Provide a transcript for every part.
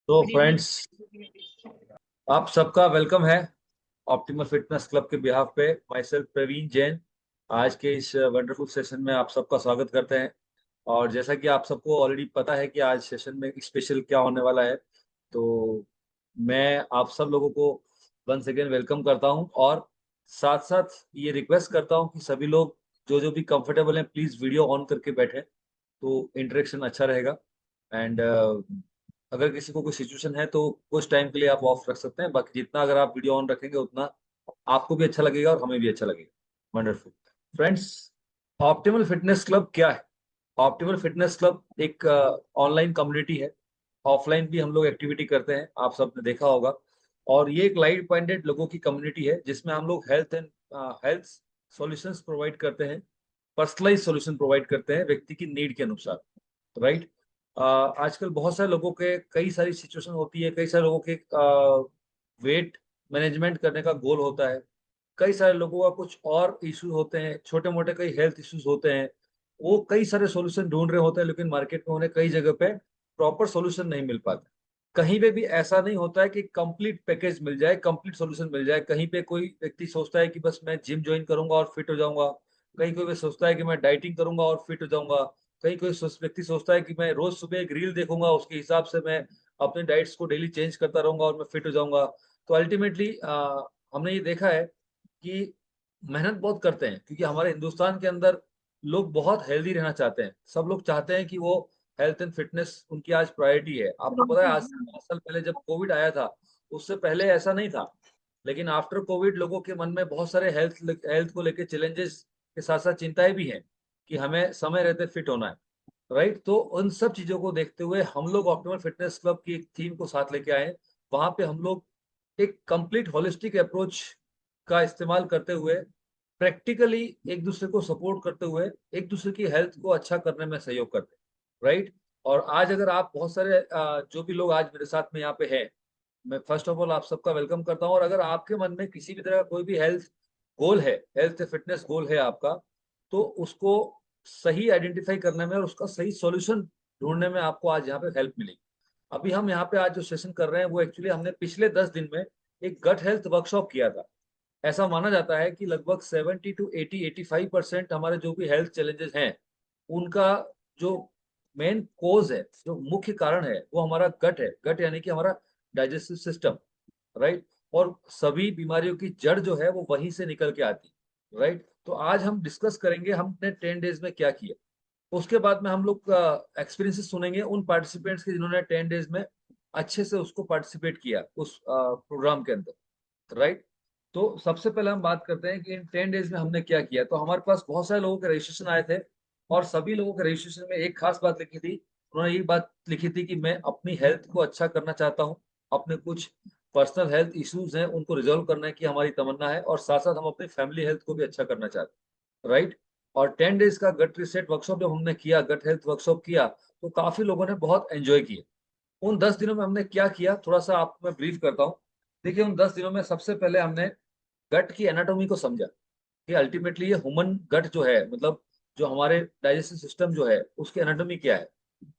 तो फ्रेंड्स, आप सबका वेलकम है ऑप्टिमल फिटनेस क्लब के बिहाफ पे। माई सेल्फ प्रवीण जैन आज के इस वंडरफुल सेशन में आप सबका स्वागत करते हैं। और जैसा कि आप सबको ऑलरेडी पता है कि आज सेशन में स्पेशल क्या होने वाला है, तो मैं आप सब लोगों को वंस अगेन वेलकम करता हूं और साथ साथ ये रिक्वेस्ट करता हूं कि सभी लोग जो जो भी कंफर्टेबल हैं प्लीज वीडियो ऑन करके बैठें, तो इंटरेक्शन अच्छा रहेगा। एंड अगर किसी को कोई सिचुएशन है तो कुछ टाइम के लिए आप ऑफ रख सकते हैं, बाकी जितना अगर आप वीडियो ऑन रखेंगे उतना आपको भी अच्छा लगेगा और हमें भी अच्छा लगेगा। Wonderful friends, optimal fitness club क्या है? ऑप्टिमल फिटनेस क्लब एक ऑनलाइन कम्युनिटी है। ऑफलाइन भी हम लोग एक्टिविटी करते हैं, आप सबने देखा होगा। और ये एक लाइट माइंडेड लोगों की कम्युनिटी है जिसमें हम लोग हेल्थ सॉल्यूशंस प्रोवाइड करते हैं, पर्सनलाइज सॉल्यूशन प्रोवाइड करते हैं व्यक्ति की नीड के अनुसार। राइट। आजकल बहुत सारे लोगों के कई सारी सिचुएशन होती है, कई सारे लोगों के वेट मैनेजमेंट करने का गोल होता है, कई सारे लोगों का कुछ और इश्यूज होते हैं, छोटे मोटे कई हेल्थ इश्यूज होते हैं। वो कई सारे सॉल्यूशन ढूंढ रहे होते हैं, लेकिन मार्केट में उन्हें कई जगह पे प्रॉपर सॉल्यूशन नहीं मिल पाता। कहीं पे भी ऐसा नहीं होता है कि कंप्लीट पैकेज मिल जाए, कंप्लीट सॉल्यूशन मिल जाए। कहीं पे कोई व्यक्ति सोचता है कि बस मैं जिम ज्वाइन करूंगा और फिट हो जाऊंगा, कहीं कोई सोचता है कि मैं डाइटिंग करूंगा और फिट हो जाऊंगा, कहीं कोई व्यक्ति सोचता है कि मैं रोज सुबह एक रील देखूंगा, उसके हिसाब से मैं अपने डाइट्स को डेली चेंज करता रहूंगा और मैं फिट हो जाऊंगा। तो अल्टीमेटली हमने ये देखा है कि मेहनत बहुत करते हैं, क्योंकि हमारे हिंदुस्तान के अंदर लोग बहुत हेल्दी रहना चाहते हैं। सब लोग चाहते हैं कि वो हेल्थ एंड फिटनेस उनकी आज प्रायोरिटी है। आपको पता है, आज से 5 साल पहले जब कोविड आया था, उससे पहले ऐसा नहीं था। लेकिन आफ्टर कोविड लोगों के मन में बहुत सारे हेल्थ हेल्थ को लेकर चैलेंजेस के साथ साथ चिंताएं भी हैं कि हमें समय रहते फिट होना है। राइट। तो उन सब चीजों को देखते हुए हम लोग ऑप्टिमल फिटनेस क्लब की एक थीम को साथ लेके आए। वहां पे हम लोग एक कंप्लीट होलिस्टिक अप्रोच का इस्तेमाल करते हुए, प्रैक्टिकली एक दूसरे को सपोर्ट करते हुए एक दूसरे की हेल्थ को अच्छा करने में सहयोग करते हैं। राइट। और आज अगर आप बहुत सारे जो भी लोग आज मेरे साथ में यहाँ पे हैं, मैं फर्स्ट ऑफ ऑल आप सबका वेलकम करता हूँ। और अगर आपके मन में किसी भी तरह का कोई भी हेल्थ गोल है, हेल्थ फिटनेस गोल है आपका, तो उसको सही आइडेंटिफाई करने में और उसका सही सॉल्यूशन ढूंढने में आपको आज यहाँ पे हेल्प मिलेगी। अभी हम यहाँ पे आज जो सेशन कर रहे हैं वो एक्चुअली हमने पिछले 10 दिन में एक गट हेल्थ वर्कशॉप किया था। ऐसा माना जाता है कि लगभग 70 to 80 85% हमारे जो भी हेल्थ चैलेंजेस हैं, उनका जो मेन कोज है, जो मुख्य कारण है, वो हमारा गट है। गट यानी कि हमारा डाइजेस्टिव सिस्टम। राइट। और सभी बीमारियों की जड़ जो है वो वहीं से निकल के आती है। राइट। तो आज हम डिस्कस करेंगे हमने 10 डेज में क्या किया। उसके बाद में हम लोग एक्सपीरियंसेस सुनेंगे उन पार्टिसिपेंट्स के जिन्होंने 10 डेज में अच्छे से उसको पार्टिसिपेट किया उस प्रोग्राम के अंदर। राइट। तो सबसे पहले हम बात करते हैं कि इन 10 डेज में हमने क्या किया। तो हमारे पास बहुत सारे लोगों के रजिस्ट्रेशन आए थे, और सभी लोगों के रजिस्ट्रेशन में एक खास बात लिखी थी। उन्होंने ये बात लिखी थी कि मैं अपनी हेल्थ को अच्छा करना चाहता हूँ, अपने कुछ पर्सनल हेल्थ इश्यूज हैं उनको रिजॉल्व करने की हमारी तमन्ना है, और साथ साथ हम अपनी फैमिली हेल्थ को भी अच्छा करना चाहते हैं। राइट। और 10 डेज का गट रिसेट वर्कशॉप जब हमने किया, गट हेल्थ वर्कशॉप किया, तो काफी लोगों ने बहुत एंजॉय किया। उन 10 दिनों में हमने क्या किया, थोड़ा सा आपको मैं ब्रीफ करता हूँ। देखिए, उन 10 दिनों में सबसे पहले हमने गट की एनाटॉमी को समझा कि अल्टीमेटली ये ह्यूमन गट जो है, मतलब जो हमारे डाइजेस्टिव सिस्टम जो है, उसकी एनाटॉमी क्या है,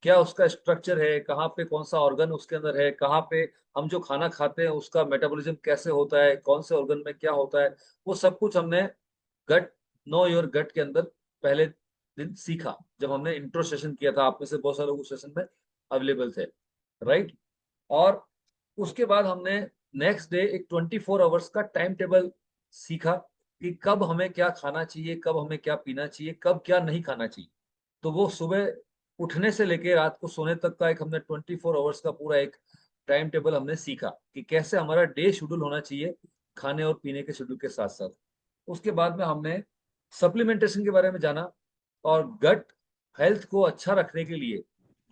क्या उसका स्ट्रक्चर है, कहाँ पे कौन सा ऑर्गन उसके अंदर है, कहाँ पे हम जो खाना खाते हैं उसका मेटाबॉलिज्म कैसे होता है, कौन से ऑर्गन में क्या होता है, वो सब कुछ हमने गट नो योर गट के अंदर पहले दिन सीखा, जब हमने इंट्रो सेशन किया था। आप में से बहुत सारे लोग उस सेशन में अवेलेबल थे। राइट। और उसके बाद हमने नेक्स्ट डे एक 24 आवर्स का टाइम टेबल सीखा कि कब हमें क्या खाना चाहिए, कब हमें क्या पीना चाहिए, कब क्या नहीं खाना चाहिए। तो वो सुबह उठने से लेके रात को सोने तक का एक हमने 24 आवर्स का पूरा एक टाइम टेबल हमने सीखा कि कैसे हमारा डे शेड्यूल होना चाहिए, खाने और पीने के शेड्यूल के साथ साथ। उसके बाद में हमने सप्लीमेंटेशन के बारे में जाना, और गट हेल्थ को अच्छा रखने के लिए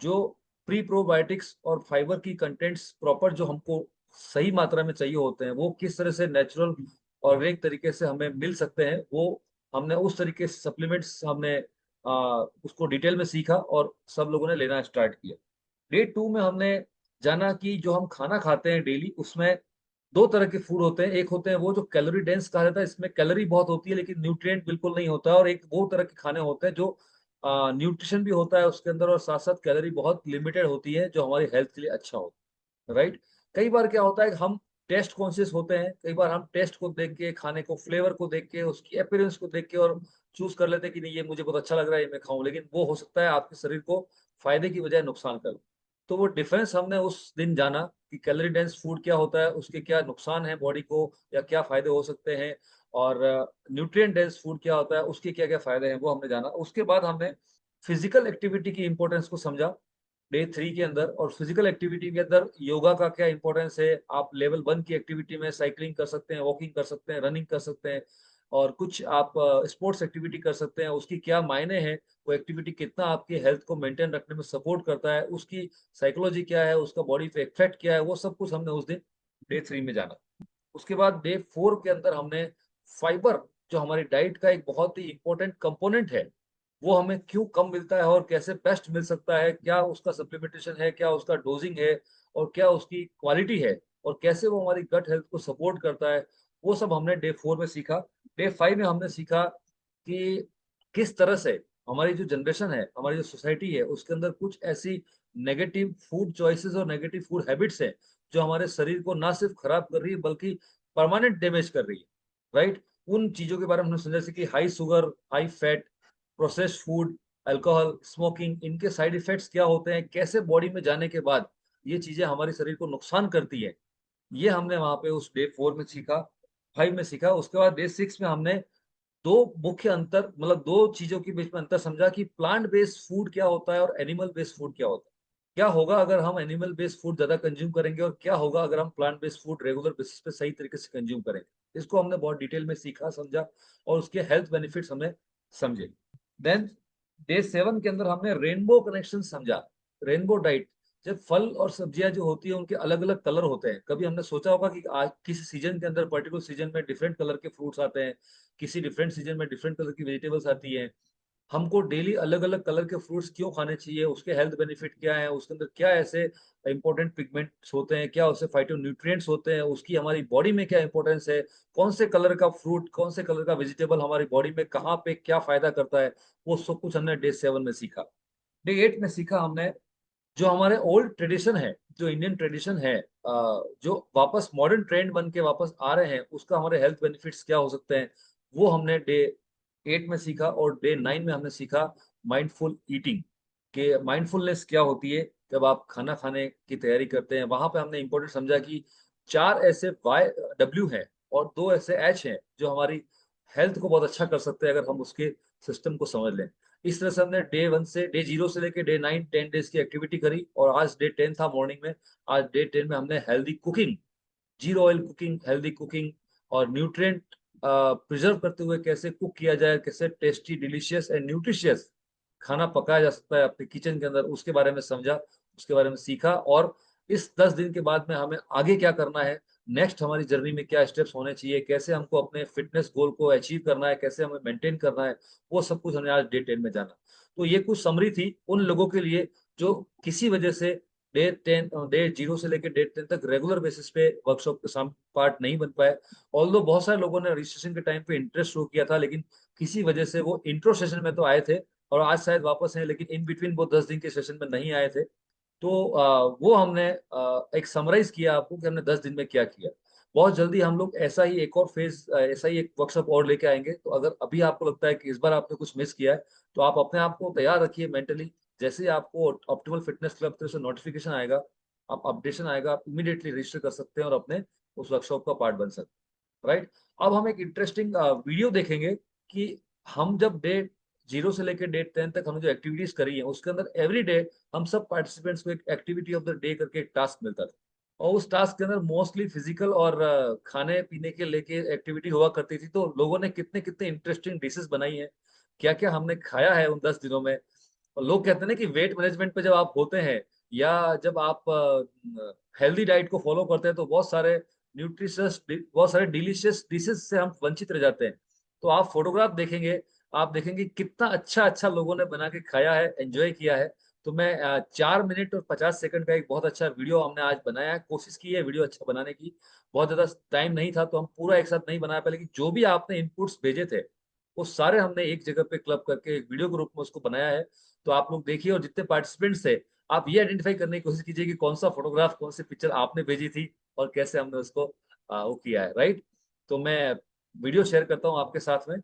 जो प्री प्रोबायोटिक्स और फाइबर की कंटेंट्स प्रॉपर जो हमको सही मात्रा में चाहिए होते हैं, वो किस तरह से नेचुरल ऑर्गेनिक तरीके से हमें मिल सकते हैं, वो हमने उस तरीके से सप्लीमेंट्स हमने उसको डिटेल में सीखा और सब लोगों ने लेना स्टार्ट किया। डे 2 में हमने जाना कि जो हम खाना खाते हैं डेली, उसमें दो तरह के फूड होते हैं। एक होते हैं वो जो कैलोरी डेंस कहा जाता है, इसमें कैलोरी बहुत होती है लेकिन न्यूट्रिएंट बिल्कुल नहीं होता है। और एक वो तरह के खाने होते हैं जो न्यूट्रिशन भी होता है उसके अंदर, और साथ साथ कैलोरी बहुत लिमिटेड होती है, जो हमारी हेल्थ के लिए अच्छा होता है। राइट। कई बार क्या होता है कि हम टेस्ट कॉन्शियस होते हैं, कई बार हम टेस्ट को देख के, खाने को, फ्लेवर को देख के, उसकी अपीयरेंस को देख के और चूज कर लेते हैं कि नहीं ये मुझे बहुत अच्छा लग रहा है, ये मैं खाऊं, लेकिन वो हो सकता है आपके शरीर को फायदे की बजाय नुकसान करे। तो वो डिफरेंस हमने उस दिन जाना कि कैलोरी डेंस फूड क्या होता है, उसके क्या नुकसान है बॉडी को या क्या फायदे हो सकते हैं, और न्यूट्रिएंट डेंस फूड क्या होता है, उसके क्या क्या फायदे हैं, वो हमने जाना। उसके बाद हमने फिजिकल एक्टिविटी की इंपॉर्टेंस को समझा डे 3 के अंदर। और फिजिकल एक्टिविटी के अंदर योगा का क्या इंपॉर्टेंस है, आप लेवल 1 की एक्टिविटी में साइकिलिंग कर सकते हैं, वॉकिंग कर सकते हैं, रनिंग कर सकते हैं, और कुछ आप स्पोर्ट्स एक्टिविटी कर सकते हैं, उसकी क्या मायने हैं, वो एक्टिविटी कितना आपकी हेल्थ को मेंटेन रखने में सपोर्ट करता है, उसकी साइकोलॉजी क्या है, उसका बॉडी पे इफेक्ट क्या है, वो सब कुछ हमने उस दिन डे 3 में जाना। उसके बाद डे 4 के अंदर हमने फाइबर, जो हमारी डाइट का एक बहुत ही इंपॉर्टेंट कंपोनेंट है, वो हमें क्यों कम मिलता है और कैसे बेस्ट मिल सकता है, क्या उसका सप्लीमेंटेशन है, क्या उसका डोजिंग है, और क्या उसकी क्वालिटी है, और कैसे वो हमारी गट हेल्थ को सपोर्ट करता है, वो सब हमने डे 4 में सीखा। डे 5 में हमने सीखा कि किस तरह से हमारी जो जनरेशन है, हमारी जो सोसाइटी है, उसके अंदर कुछ ऐसी नेगेटिव फूड चॉइसेस और नेगेटिव फूड हैबिट्स हैं जो हमारे शरीर को ना सिर्फ खराब कर रही है बल्कि परमानेंट डैमेज कर रही है, राइट। उन चीजों के बारे में हमने समझा, जैसे कि high sugar, high fat, processed food, alcohol, smoking, इनके साइड इफेक्ट्स क्या होते हैं, कैसे बॉडी में जाने के बाद ये चीजें हमारे शरीर को नुकसान करती है, ये हमने वहां पे उस डे 4 में सीखा, 5 में सीखा। उसके बाद डे 6 में हमने दो मुख्य अंतर, मतलब दो चीजों के बीच में अंतर समझा कि प्लांट बेस्ड फूड क्या होता है और एनिमल बेस्ड फूड क्या होता है। क्या होगा अगर हम एनिमल बेस्ड फूड ज्यादा कंज्यूम करेंगे, और क्या होगा अगर हम plant based food regular basis पे सही तरीके से कंज्यूम करेंगे। इसको हमने बहुत डिटेल में सीखा, समझा, और उसके हेल्थ बेनिफिट्स हमने समझे। देन डे 7 के अंदर हमने रेनबो कनेक्शन समझा, रेनबो डाइट। जब फल और सब्जियां जो होती है उनके अलग अलग कलर होते हैं, कभी हमने सोचा होगा कि आज किसी सीजन के अंदर, पर्टिकुलर सीजन में डिफरेंट कलर के फ्रूट्स आते हैं, किसी डिफरेंट सीजन में डिफरेंट कलर की वेजिटेबल्स आती हैं। हमको डेली अलग अलग कलर के फ्रूट्स क्यों खाने चाहिए, उसके हेल्थ बेनिफिट क्या है, उसके अंदर क्या ऐसे इंपॉर्टेंट पिगमेंट्स होते हैं, क्या उससे फाइटोन्यूट्रिएंट्स होते हैं, उसकी हमारी बॉडी में क्या इंपॉर्टेंस है, कौन से कलर का फ्रूट, कौन से कलर का वेजिटेबल हमारी बॉडी में कहाँ पे क्या फायदा करता है, वो सब कुछ हमने डे 7 में सीखा। डे 8 में सीखा हमने जो हमारे ओल्ड ट्रेडिशन है, जो इंडियन ट्रेडिशन है, जो वापस मॉडर्न ट्रेंड बन के वापस आ रहे हैं, उसका हमारे हेल्थ बेनिफिट्स क्या हो सकते हैं, वो हमने डे 8 में सीखा। और डे 9 में हमने सीखा माइंडफुल ईटिंग, कि माइंडफुलनेस क्या होती है जब आप खाना खाने की तैयारी करते हैं। वहां पे हमने इंपॉर्टेंट समझा कि चार ऐसे वाई डब्ल्यू हैं और दो ऐसे एच हैं जो हमारी हेल्थ को बहुत अच्छा कर सकते हैं अगर हम उसके सिस्टम को समझ लें। इस तरह से हमने डे 1 से डे 0 से लेके डे 9 10 डेज की एक्टिविटी करी, और आज डे 10 था मॉर्निंग में। आज डे 10 में हमने healthy cooking, zero oil cooking, healthy cooking, और न्यूट्रिएंट प्रिजर्व करते हुए कैसे कुक किया जाए, कैसे टेस्टी, डिलीशियस एंड न्यूट्रिशियस खाना पकाया जा सकता है अपने किचन के अंदर, उसके बारे में समझा, उसके बारे में सीखा। और इस 10 दिन के बाद में हमें आगे क्या करना है, नेक्स्ट हमारी जर्नी में क्या स्टेप्स होने चाहिए, कैसे हमको अपने फिटनेस गोल को अचीव करना है, कैसे हमें मेंटेन करना है, वो सब कुछ हमने आज डे 10 में जाना। तो ये कुछ समरी थी उन लोगों के लिए जो किसी वजह से डे 0 से लेकर डे 10 तक रेगुलर बेसिस पे वर्कशॉप के साथ पार्ट नहीं बन पाए। ऑल्दो बहुत सारे लोगों ने रजिस्ट्रेशन के टाइम पे इंटरेस्ट शो किया था, लेकिन किसी वजह से वो इंट्रो सेशन में तो आए थे और आज शायद वापस हैं, लेकिन इन बिटवीन वो 10 दिन के सेशन में नहीं आए थे। तो वो हमने एक समराइज किया आपको कि हमने 10 दिन में क्या किया। बहुत जल्दी हम लोग ऐसा ही एक और फेज, ऐसा ही एक वर्कशॉप और लेके आएंगे। तो अगर अभी आपको लगता है कि इस बार आपने कुछ मिस किया है, तो आप अपने आप को तैयार रखिए मेंटली। जैसे ही आपको ऑप्टिमल फिटनेस क्लब तरफ से नोटिफिकेशन आएगा, आप अपडेशन आएगा, आप इमीडिएटली रजिस्टर कर सकते हैं और अपने उस वर्कशॉप का पार्ट बन सकते हैं, राइट। अब हम एक इंटरेस्टिंग वीडियो देखेंगे कि हम जब डे 0 से लेकर डे 10 तक हमने जो एक्टिविटीज करी है, उसके अंदर एवरी डे हम सब पार्टिसिपेंट्स को एक एक्टिविटी ऑफ द डे करके एक टास्क मिलता था। और उस टास्क के अंदर मोस्टली फिजिकल और खाने पीने के लेके एक्टिविटी हुआ करती थी। तो लोगों ने कितने कितने इंटरेस्टिंग डिशेस बनाई हैं, क्या क्या हमने खाया है उन 10 दिनों में। और लोग कहते हैं ना कि वेट मैनेजमेंट पे जब आप होते हैं या जब आप हेल्दी डाइट को फॉलो करते हैं, तो बहुत सारे न्यूट्रिशियस, बहुत सारे डिलीशियस डिशेस से हम वंचित रह जाते हैं। तो आप फोटोग्राफ देखेंगे, आप देखेंगे कितना अच्छा अच्छा लोगों ने बना के खाया है, एंजॉय किया है। तो मैं 4 मिनट और 50 सेकंड का एक बहुत अच्छा वीडियो हमने आज बनाया है, कोशिश की है वीडियो अच्छा बनाने की। बहुत ज्यादा टाइम नहीं था तो हम पूरा एक साथ नहीं बना पाए, लेकिन जो भी आपने इनपुट्स भेजे थे वो सारे हमने एक जगह पे क्लब करके एक वीडियो के रूप में उसको बनाया है। तो आप लोग देखिए, और जितने पार्टिसिपेंट्स थे आप ये आइडेंटिफाई करने की कोशिश कीजिए कि कौन सा फोटोग्राफ, कौन सी पिक्चर आपने भेजी थी और कैसे हमने उसको वो किया है, राइट? तो मैं वीडियो शेयर करता हूँ आपके साथ में।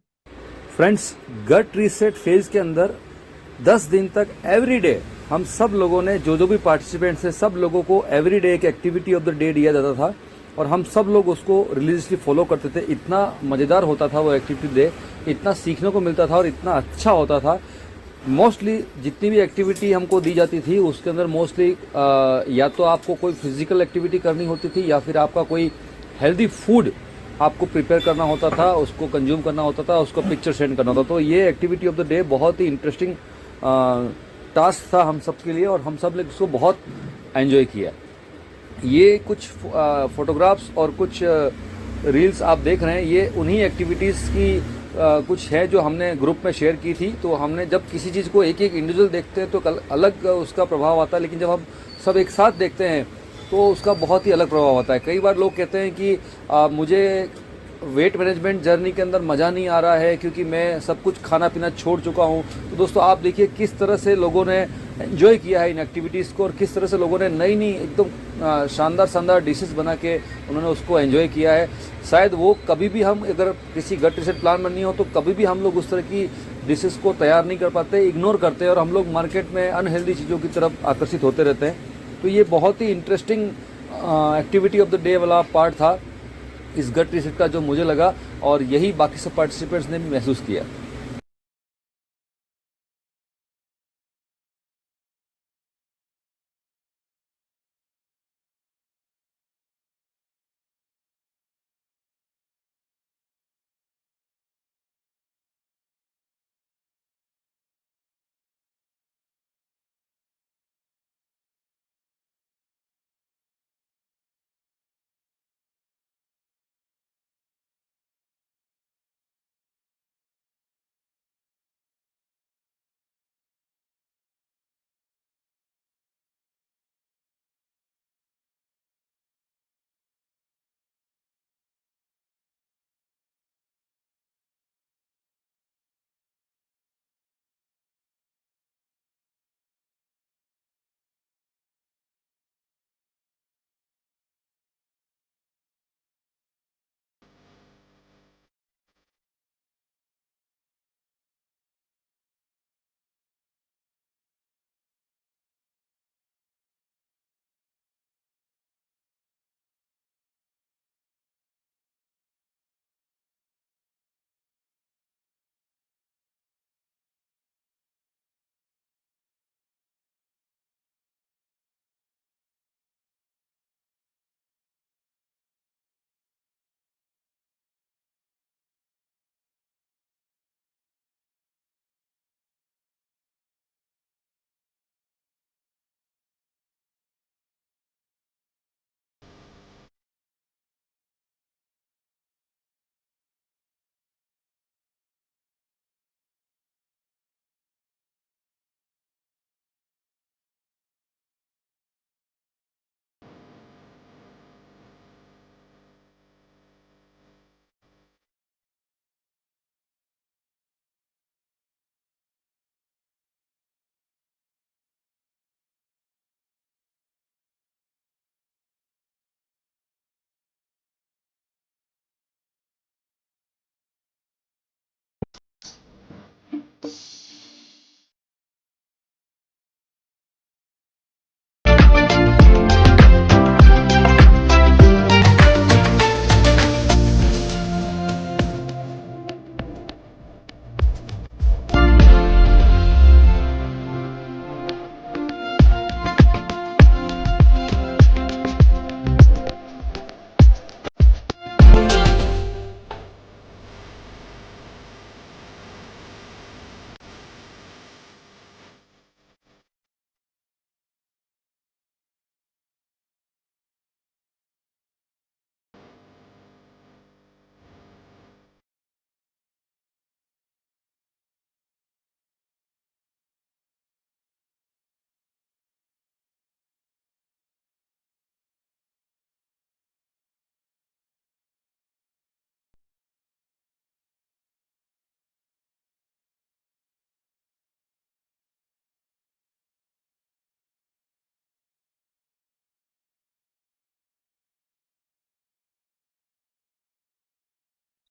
फ्रेंड्स, गट रीसेट फेज के अंदर 10 दिन तक एवरी डे हम सब लोगों ने, जो भी पार्टिसिपेंट्स हैं, सब लोगों को एवरी डे एक एक्टिविटी ऑफ द डे दिया जाता था और हम सब लोग उसको रिलीजियसली फॉलो करते थे। इतना मज़ेदार होता था वो एक्टिविटी डे, इतना सीखने को मिलता था और इतना अच्छा होता था। मोस्टली जितनी भी एक्टिविटी हमको दी जाती थी उसके अंदर मोस्टली या तो आपको कोई फिजिकल एक्टिविटी करनी होती थी या फिर आपका कोई हेल्दी फूड आपको प्रिपेयर करना होता था, उसको कंज्यूम करना होता था, उसको पिक्चर सेंड करना होता था। तो ये एक्टिविटी ऑफ द डे बहुत ही इंटरेस्टिंग टास्क था हम सब के लिए और हम सब ने इसको बहुत एंजॉय किया। ये कुछ फोटोग्राफ्स और कुछ रील्स आप देख रहे हैं, ये उन्हीं एक्टिविटीज़ की कुछ है जो हमने ग्रुप में शेयर की थी। तो हमने जब किसी चीज़ को एक एक इंडिविजुअल देखते हैं तो अलग उसका प्रभाव आता है, लेकिन जब हम सब एक साथ देखते हैं तो उसका बहुत ही अलग प्रभाव आता है। कई बार लोग कहते हैं कि मुझे वेट मैनेजमेंट जर्नी के अंदर मज़ा नहीं आ रहा है क्योंकि मैं सब कुछ खाना पीना छोड़ चुका हूँ। तो दोस्तों आप देखिए किस तरह से लोगों ने एंजॉय किया है इन एक्टिविटीज़ को और किस तरह से लोगों ने नई नई एकदम शानदार शानदार डिशेस बना के उन्होंने उसको एंजॉय किया है। शायद वो कभी भी, हम अगर किसी गट रीसेट प्लान में नहीं हो तो कभी भी हम लोग उस तरह की डिशेस को तैयार नहीं कर पाते, इग्नोर करते हैं और हम लोग मार्केट में अनहेल्दी चीज़ों की तरफ आकर्षित होते रहते हैं। तो ये बहुत ही interesting activity of the day वाला पार्ट था इस गट रीसेट का, जो मुझे लगा और यही बाकी सब पार्टिसिपेंट्स ने भी महसूस किया।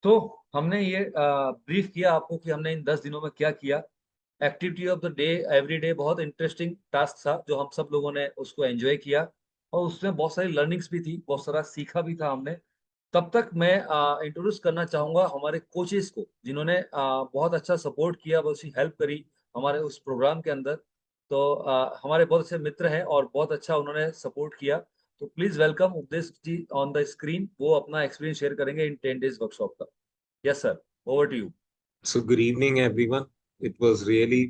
तो हमने ये ब्रीफ किया आपको कि हमने इन 10 दिनों में क्या किया। Activity of the day, every day बहुत इंटरेस्टिंग टास्क था जो हम सब लोगों ने उसको एंजॉय किया, और उसमें बहुत सारी लर्निंग्स भी थी, बहुत सारा सीखा भी था हमने। तब तक मैं इंट्रोड्यूस करना चाहूंगा हमारे कोचेस को, जिन्होंने बहुत अच्छा सपोर्ट किया, बहुत सी हेल्प करी हमारे उस प्रोग्राम के अंदर। तो हमारे बहुत अच्छे मित्र हैं और बहुत अच्छा उन्होंने सपोर्ट किया। तो प्लीज वेलकम उपदेश जी ऑन द स्क्रीन। वो अपना एक्सपीरियंस शेयर करेंगे इन 10 डेज वर्कशॉप का। Yes sir, over to you. So good evening, everyone. It was really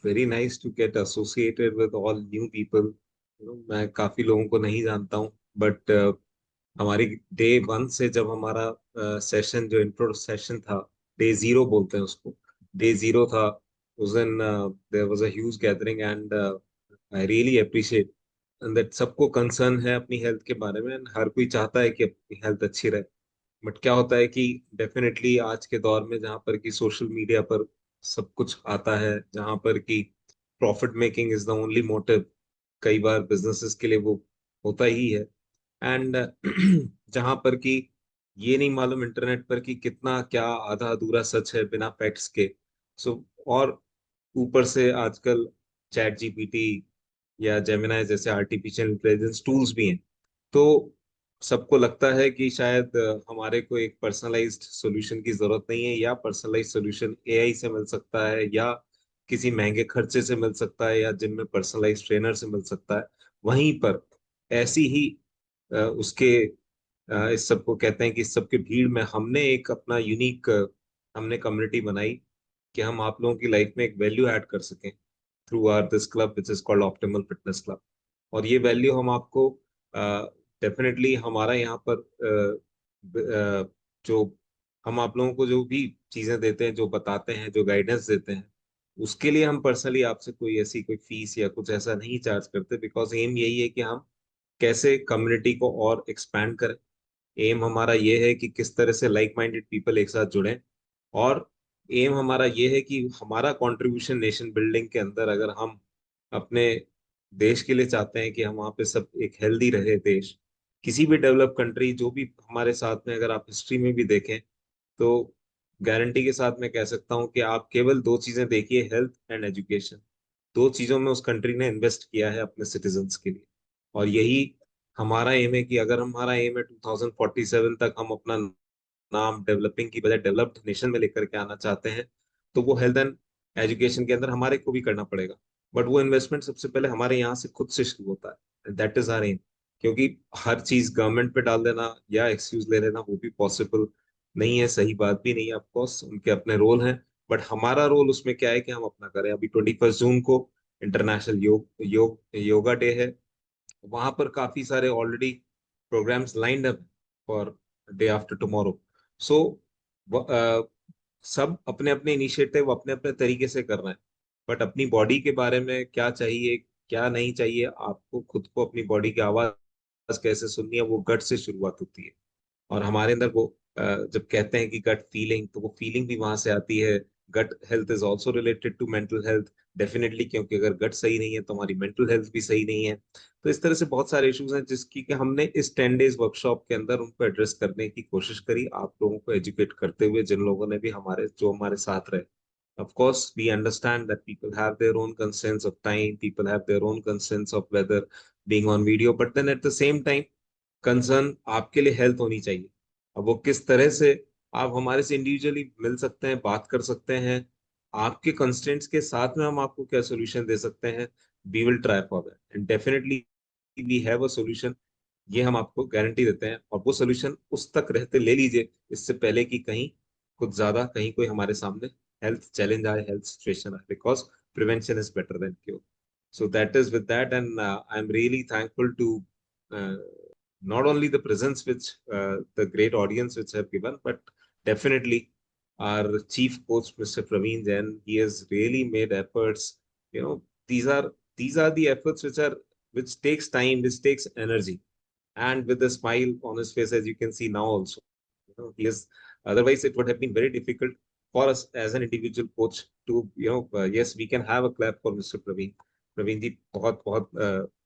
very nice to get associated with all new people. मैं काफी लोगों को नहीं जानता हूँ, बट हमारी डे 1 से जब हमारा सेशन जो इंट्रो सेशन था, डे 0 बोलते हैं उसको, डे 0 था। उस दिन there was a huge gathering and I really appreciate that सबको कंसर्न है अपनी हेल्थ के बारे में, and हर कोई चाहता है कि अपनी हेल्थ अच्छी रहे। बट क्या होता है कि डेफिनेटली आज के दौर में जहाँ पर कि सोशल मीडिया पर सब कुछ आता है, जहाँ पर कि profit making is the only motive, कई बार बिजनेसेस के लिए वो होता ही है। एंड जहाँ पर कि ये नहीं मालूम इंटरनेट पर कि कितना क्या आधा अधूरा सच है बिना फैक्ट्स के। सो और ऊपर से आजकल चैट जीपीटी या जेमिनाई जैसे आर्टिफिशियल इंटेलिजेंस टूल्स भी हैं। तो सबको लगता है कि शायद हमारे को एक पर्सनलाइज्ड सॉल्यूशन की जरूरत नहीं है, या पर्सनलाइज्ड सॉल्यूशन एआई से मिल सकता है, या किसी महंगे खर्चे से मिल सकता है, या जिम में पर्सनलाइज्ड ट्रेनर से मिल सकता है। वहीं पर ऐसी ही उसके इस सबको कहते हैं कि इस सबके भीड़ में हमने एक अपना यूनिक हमने कम्युनिटी बनाई कि हम आप लोगों की लाइफ में एक वैल्यू ऐड कर सकें through our this club which is called optimal fitness club. और ये वैल्यू हम आपको डेफिनेटली हमारा यहाँ पर जो हम आप लोगों को जो भी चीजें देते हैं, जो बताते हैं, जो गाइडेंस देते हैं, उसके लिए हम पर्सनली आपसे कोई ऐसी कोई फीस या कुछ ऐसा नहीं चार्ज करते, बिकॉज एम यही है कि हम कैसे कम्युनिटी को और एक्सपैंड करें। एम हमारा ये है कि किस तरह से लाइक माइंडेड पीपल एक साथ जुड़ें। और एम हमारा ये है कि हमारा कंट्रीब्यूशन नेशन बिल्डिंग के अंदर, अगर हम अपने देश के लिए चाहते हैं कि हम वहाँ पे सब एक हेल्दी रहे देश, किसी भी डेवलप कंट्री जो भी हमारे साथ में अगर आप हिस्ट्री में भी देखें, तो गारंटी के साथ मैं कह सकता हूँ कि आप केवल 2 चीजें देखिए, हेल्थ एंड एजुकेशन। 2 चीजों में उस कंट्री ने इन्वेस्ट किया है अपने सिटीजन्स के लिए। और यही हमारा एम है कि अगर हमारा एम है 2047 तक हम अपना नाम डेवलपिंग की बजाय डेवलप्ड नेशन में लेकर के आना चाहते हैं, तो वो हेल्थ एंड एजुकेशन के अंदर हमारे को भी करना पड़ेगा। बट वो इन्वेस्टमेंट सबसे पहले हमारे यहाँ से खुद से शुरू होता है, दैट इज आवर एम। क्योंकि हर चीज गवर्नमेंट पे डाल देना या एक्सक्यूज ले लेना वो भी पॉसिबल नहीं है, सही बात भी नहीं है। ऑफकोर्स उनके अपने रोल हैं, बट हमारा रोल उसमें क्या है कि हम अपना करें। अभी 21 जून को इंटरनेशनल योगा डे है। वहां पर काफी सारे already programs lined up for day after tomorrow. So सब अपने अपने इनिशिएटिव अपने अपने तरीके से कर रहे हैं। बट अपनी बॉडी के बारे में क्या चाहिए, क्या नहीं चाहिए, आपको खुद को अपनी बॉडी की आवाज कैसे सुननी है, वो गट से शुरुआत होती है। और हमारे अंदर वो जब कहते हैं कि गट फीलिंग, तो वो फीलिंग भी वहां से आती है। Gut health is also related to mental health, definitely, क्योंकि अगर गट सही नहीं है तो हमारी मेंटल हेल्थ भी सही नहीं है। तो इस तरह से बहुत सारे इश्यूज हैं जिसकी कि हमने इस 10 डेज वर्कशॉप के अंदर उनको एड्रेस करने की कोशिश करी, आप लोगों को एजुकेट करते हुए, जिन लोगों ने भी हमारे साथ रहे। Of course, we understand that people have their own concerns of time, people have their own concerns of whether being on video, but then at the same time, concern आपके लिए हेल्थ होनी चाहिए। अब वो किस तरह से आप हमारे से इंडिविजुअली मिल सकते हैं, बात कर सकते हैं, आपके कंस्ट्रेंट्स के साथ में हम आपको क्या सोल्यूशन दे सकते हैं, we will try for that and definitely we have a solution. ये हम आपको गारंटी देते हैं, और वो सोल्यूशन उस तक रहते ले लीजिए, इससे पहले कि कहीं कुछ ज्यादा कहीं कोई हमारे सामने हेल्थ चैलेंज आए, हेल्थ सिचुएशन आए, because prevention is better than cure. So that is with that, and I'm really thankful to uh, not only the presence which the great audience which have given, but definitely our chief coach, Mr. Praveen Jain. He has really made efforts. You know, these are these are the efforts which takes time, which takes energy, and with a smile on his face, as you can see now also. He is, otherwise it would have been very difficult for us as an individual coach to, yes, we can have a clap for Mr. Praveen. Praveen ji, बहुत बहुत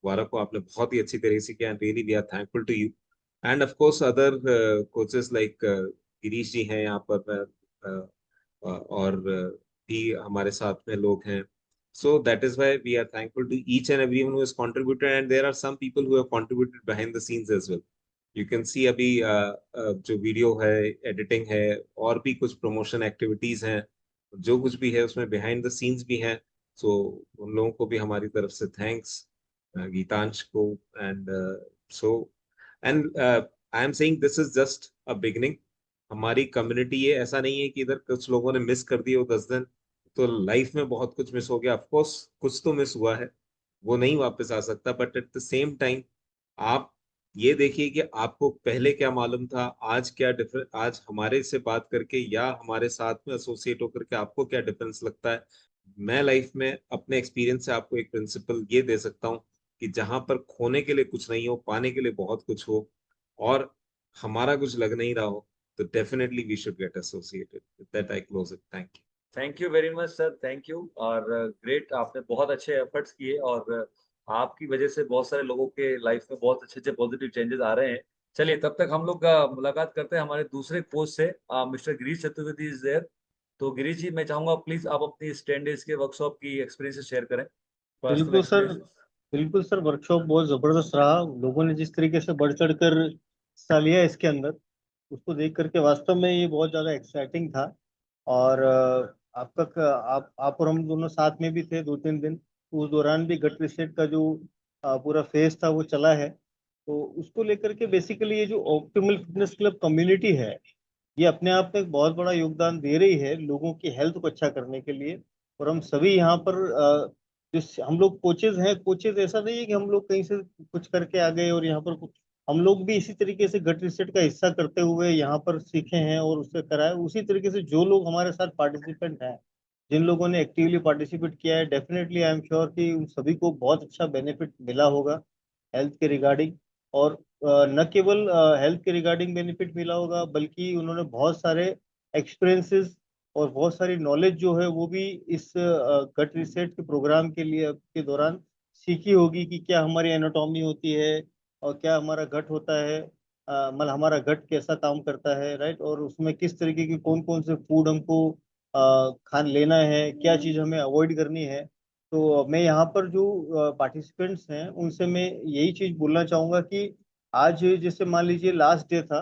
वारा को आपने बहुत ही अच्छी तरीके से किया, and really we are thankful to you. And of course other coaches like Girish ji हैं यहाँ पर, और भी हमारे साथ में लोग हैं. So that is why we are thankful to each and everyone who has contributed, and there are some people who have contributed behind the scenes as well. You can see अभी जो वीडियो है, editing है, और भी कुछ promotion activities हैं, जो कुछ भी है उसमें बिहाइंड द सीन्स भी हैं. सो उन लोगों को भी हमारी तरफ से थैंक्स, गीतांश को. And so and I am saying this is just a beginning. हमारी कम्युनिटी है, ऐसा नहीं है कि इधर कुछ लोगों ने मिस कर दिए वो 10 दिन, तो लाइफ में बहुत कुछ मिस हो गया. ऑफ कोर्स कुछ तो मिस हुआ है, वो नहीं वापस आ सकता, but at the same time आप ये देखिए कि आपको पहले क्या मालूम था, आज क्या डिफरेंस, आज हमारे से बात करके या हमारे साथ में एसोसिएट होकर के आपको क्या डिफरेंस लगता है. मैं लाइफ में अपने एक्सपीरियंस से आपको एक प्रिंसिपल ये दे सकता हूँ कि जहां पर खोने के लिए कुछ नहीं हो, पाने के लिए बहुत कुछ हो, और हमारा कुछ लग नहीं रहा हो, तो definitely we should get associated. With that I close it. Thank you. Thank you very much sir, thank you. और ग्रेट, आपने बहुत अच्छे एफर्ट्स किए और आपकी वजह से बहुत सारे लोगों के लाइफ में बहुत अच्छे अच्छे पॉजिटिव चेंजेस आ रहे हैं। चलिए तब तक हम लोग मुलाकात करते हैं हमारे दूसरे कोच से, mister Girish Chaturvedi is there. तो गिरीश जी, मैं चाहूंगा प्लीज आप अपनी इस 10 डेज के वर्कशॉप की एक्सपीरियंस शेयर करें, पर्सनल बिल्कुल सर। एक्सपीरियंस। बिल्कुल सर, वर्कशॉप बहुत ज़बरदस्त रहा। लोगों ने जिस तरीके से बढ़ चढ़ कर हिस्सा लिया इसके अंदर, उसको देख करके वास्तव में ये बहुत ज़्यादा एक्साइटिंग था। और आप और हम दोनों साथ में भी थे 2-3 दिन। उस दौरान भी गट रीसेट का जो पूरा फेज था वो चला है। तो उसको लेकर के बेसिकली ये जो ऑप्टिमल फिटनेस क्लब कम्युनिटी है, ये अपने आप में एक बहुत बड़ा योगदान दे रही है लोगों की हेल्थ को अच्छा करने के लिए। और हम सभी यहाँ पर हम लोग कोचेज हैं। कोचेज ऐसा नहीं है कि हम लोग कहीं से कुछ करके आ गए और यहाँ पर हम लोग भी इसी तरीके से गट रिसेट का हिस्सा करते हुए यहाँ पर सीखे हैं और उससे कराए। उसी तरीके से जो लोग हमारे साथ पार्टिसिपेंट हैं, जिन लोगों ने एक्टिवली पार्टिसिपेट किया है, डेफिनेटली आई एम श्योर कि उन सभी को बहुत अच्छा बेनिफिट मिला होगा हेल्थ के रिगार्डिंग। और न केवल हेल्थ के रिगार्डिंग बेनिफिट मिला होगा, बल्कि उन्होंने बहुत सारे एक्सपीरियंसेस और बहुत सारी नॉलेज जो है वो भी इस गट रिसेट के प्रोग्राम के लिए के दौरान सीखी होगी कि क्या हमारी एनाटॉमी होती है और क्या हमारा गट होता है, मतलब हमारा गट कैसा काम करता है, राइट। और उसमें किस तरीके की कौन कौन से फूड हमको खान लेना है, क्या चीज़ हमें अवॉइड करनी है। तो मैं यहाँ पर जो पार्टिसिपेंट्स हैं उनसे मैं यही चीज़ बोलना चाहूँगा कि आज जैसे मान लीजिए लास्ट डे था,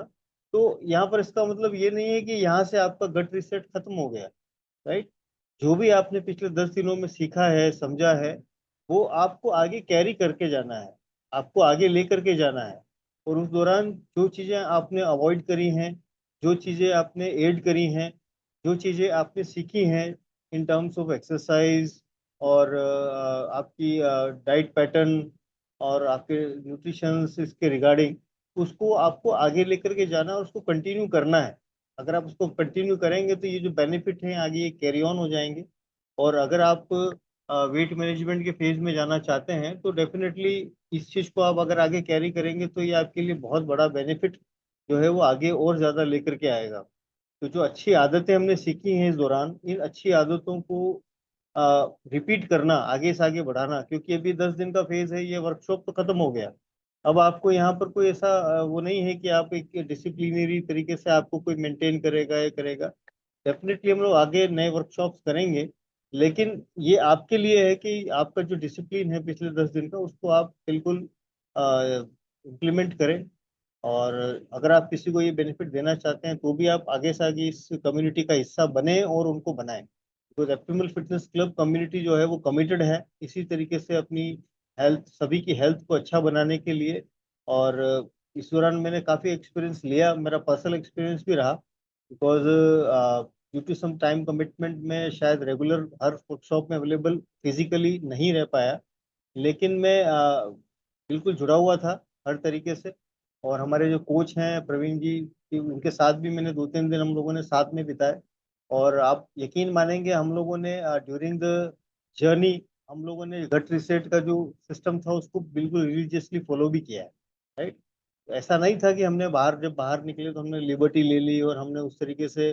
तो यहाँ पर इसका मतलब ये नहीं है कि यहाँ से आपका गट रिसेट खत्म हो गया, राइट। जो भी आपने पिछले 10 दिनों में सीखा है, समझा है, वो आपको आगे कैरी करके जाना है, आपको आगे ले करके जाना है। और उस दौरान जो चीज़ें आपने अवॉइड करी हैं, जो चीज़ें आपने ऐड करी हैं, जो चीज़ें आपने सीखी हैं इन टर्म्स ऑफ एक्सरसाइज और आपकी डाइट पैटर्न और आपके न्यूट्रिशन इसके रिगार्डिंग, उसको आपको आगे लेकर के जाना और उसको कंटिन्यू करना है। अगर आप उसको कंटिन्यू करेंगे तो ये जो बेनिफिट हैं आगे ये कैरी ऑन हो जाएंगे। और अगर आप वेट मैनेजमेंट के फेज में जाना चाहते हैं तो डेफिनेटली इस चीज़ को आप अगर आगे कैरी करेंगे तो ये आपके लिए बहुत बड़ा बेनिफिट जो है वो आगे और ज़्यादा लेकर के आएगा। तो जो अच्छी आदतें हमने सीखी हैं इस दौरान, इन अच्छी आदतों को रिपीट करना, आगे से आगे बढ़ाना, क्योंकि अभी 10 दिन का फेज है, ये वर्कशॉप तो खत्म हो गया। अब आपको यहाँ पर कोई ऐसा वो नहीं है कि आप एक डिसिप्लिनरी तरीके से आपको कोई मेंटेन करेगा या करेगा। डेफिनेटली हम लोग आगे नए वर्कशॉप्स करेंगे, लेकिन ये आपके लिए है कि आपका जो डिसिप्लिन है पिछले 10 दिन का, उसको आप बिल्कुल इम्प्लीमेंट करें। और अगर आप किसी को ये बेनिफिट देना चाहते हैं तो भी आप आगे से आगे इस कम्युनिटी का हिस्सा बने और उनको बनाएं। तो ऑप्टिमल फिटनेस क्लब कम्युनिटी जो है वो कमिटेड है इसी तरीके से अपनी हेल्थ, सभी की हेल्थ को अच्छा बनाने के लिए। और इस दौरान मैंने काफ़ी एक्सपीरियंस लिया, मेरा पर्सनल एक्सपीरियंस भी रहा, because due to some time commitment में शायद रेगुलर हर वर्कशॉप में अवेलेबल फिजिकली नहीं रह पाया। लेकिन मैं बिल्कुल जुड़ा हुआ था हर तरीके से। और हमारे जो कोच हैं प्रवीण जी, उनके साथ भी मैंने 2-3 दिन हम लोगों ने साथ में बिताए। और आप यकीन मानेंगे, हम लोगों ने ड्यूरिंग द जर्नी हम लोगों ने गट रिसेट का जो सिस्टम था उसको बिल्कुल रिलीजियसली फॉलो भी किया है, राइट। ऐसा नहीं था कि हमने जब बाहर निकले तो हमने लिबर्टी ले ली और हमने उस तरीके से